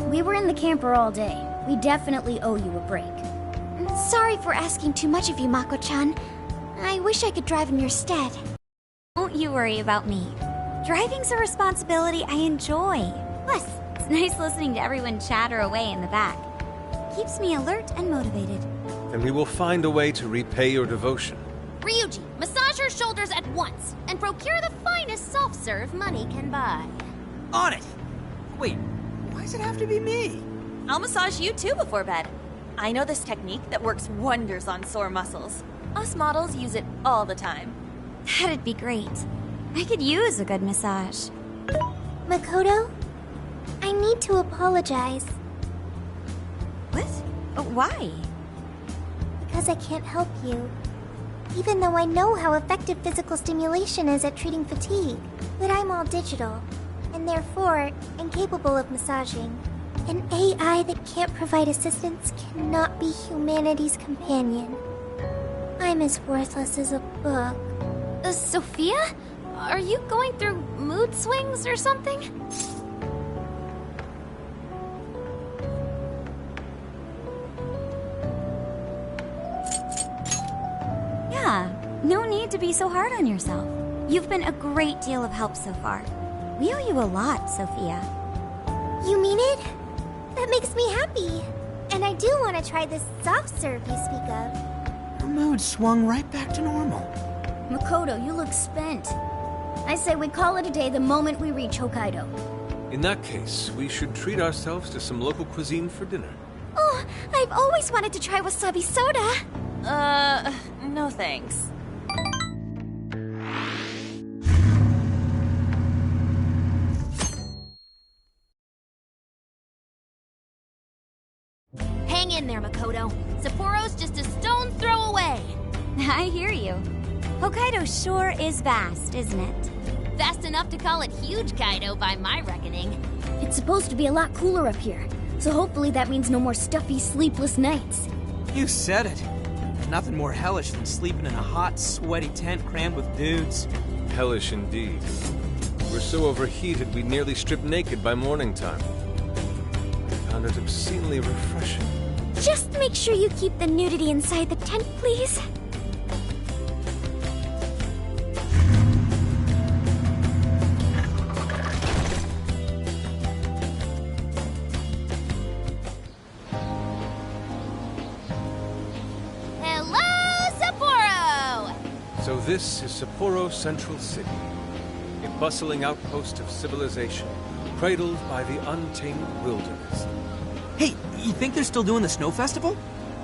We were in the camper all day. We definitely owe you a break. Sorry for asking too much of you, Mako-chan. I wish I could drive in your stead. Don't you worry about me. Driving's a responsibility I enjoy. Plus, it's nice listening to everyone chatter away in the back. Keeps me alert and motivated. Then we will find a way to repay your devotion. Ryuji, massage her shoulders at once and procure the finest self-serve money can buy. On it! Wait, why does it have to be me? I'll massage you too before bed. I know this technique that works wonders on sore muscles. Us models use it all the time. That'd be great. I could use a good massage. Makoto, I need to apologize. What? Why? Because I can't help you. Even though I know how effective physical stimulation is at treating fatigue. But I'm all digital, and therefore incapable of massaging. An AI that can't provide assistance cannot be humanity's companion. I'm as worthless as a book. Sophia? Are you going through mood swings or something? Yeah, no need to be so hard on yourself. You've been a great deal of help so far. We owe you a lot, Sophia. You mean it? That makes me happy. And I do want to try this soft serve you speak of. Her mood swung right back to normal. Makoto, you look spent. I say we call it a day the moment we reach Hokkaido. In that case, we should treat ourselves to some local cuisine for dinner. Oh, I've always wanted to try wasabi soda. No thanks. Hang in there, Makoto. Sapporo's just a stone throw away. I hear you. Hokkaido sure is vast, isn't it? Vast enough to call it huge Kaido by my reckoning. It's supposed to be a lot cooler up here, so hopefully that means no more stuffy, sleepless nights. You said it. Nothing more hellish than sleeping in a hot, sweaty tent crammed with dudes. Hellish indeed. We're so overheated we nearly stripped naked by morning time. I found it obscenely refreshing. Just make sure you keep the nudity inside the tent, please. So this is Sapporo Central City, a bustling outpost of civilization, cradled by the untamed wilderness. Hey, you think they're still doing the snow festival?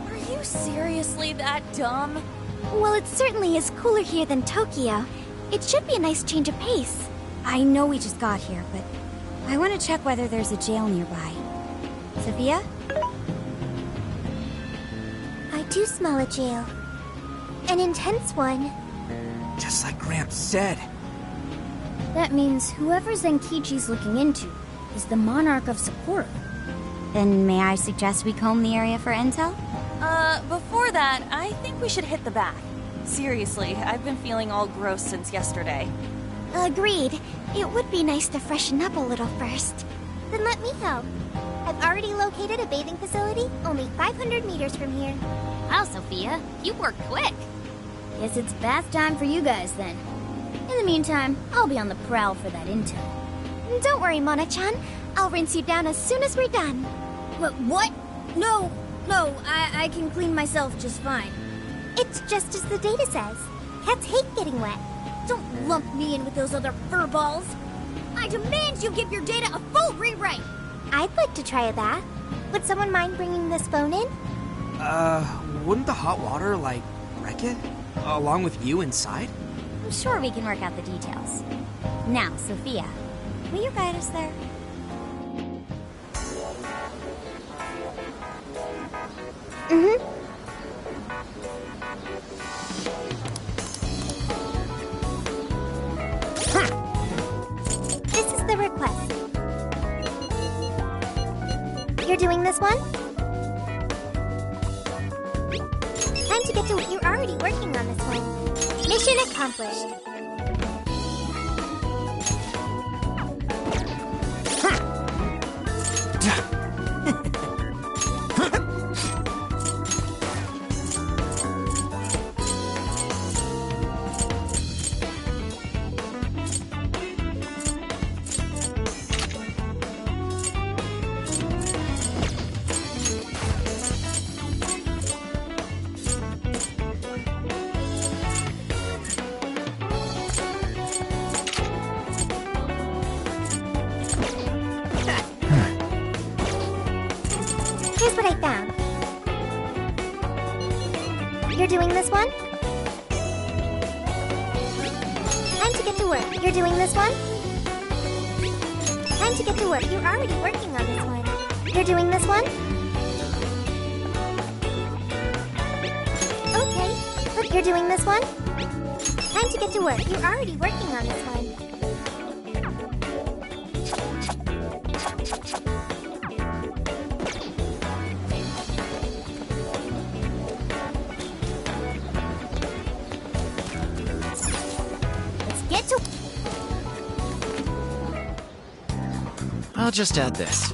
Are you seriously that dumb? Well, it certainly is cooler here than Tokyo. It should be a nice change of pace. I know we just got here, but I want to check whether there's a jail nearby. Sophia? I do smell a jail. An intense one. Just like Gramps said. That means whoever Zenkichi's looking into is the Monarch of Sapporo. Then may I suggest we comb the area for intel? Before that, I think we should hit the bath. Seriously, I've been feeling all gross since yesterday. Agreed. It would be nice to freshen up a little first. Then let me help. I've already located a bathing facility only 500 meters from here. Wow, Sophia, you work quick. Guess it's bath time for you guys then. In the meantime, I'll be on the prowl for that intel. Don't worry, Mona-chan. I'll rinse you down as soon as we're done. What? No, I can clean myself just fine. It's just as the data says. Cats hate getting wet. Don't lump me in with those other furballs. I demand you give your data a full rewrite. I'd like to try a bath. Would someone mind bringing this phone in? Wouldn't the hot water, like, wreck it? Along with you inside? I'm sure we can work out the details. Now, Sophia, will you guide us there? Mm-hmm. This is the request. You're doing this one? Time to get to it. You're already working on this one. Mission accomplished. Here's what I found. You're doing this one? Time to get to work. You're doing this one? Time to get to work. You're already working on this one. You're doing this one? Okay, but you're doing this one? Time to get to work. You're already working on this one. I'll just add this.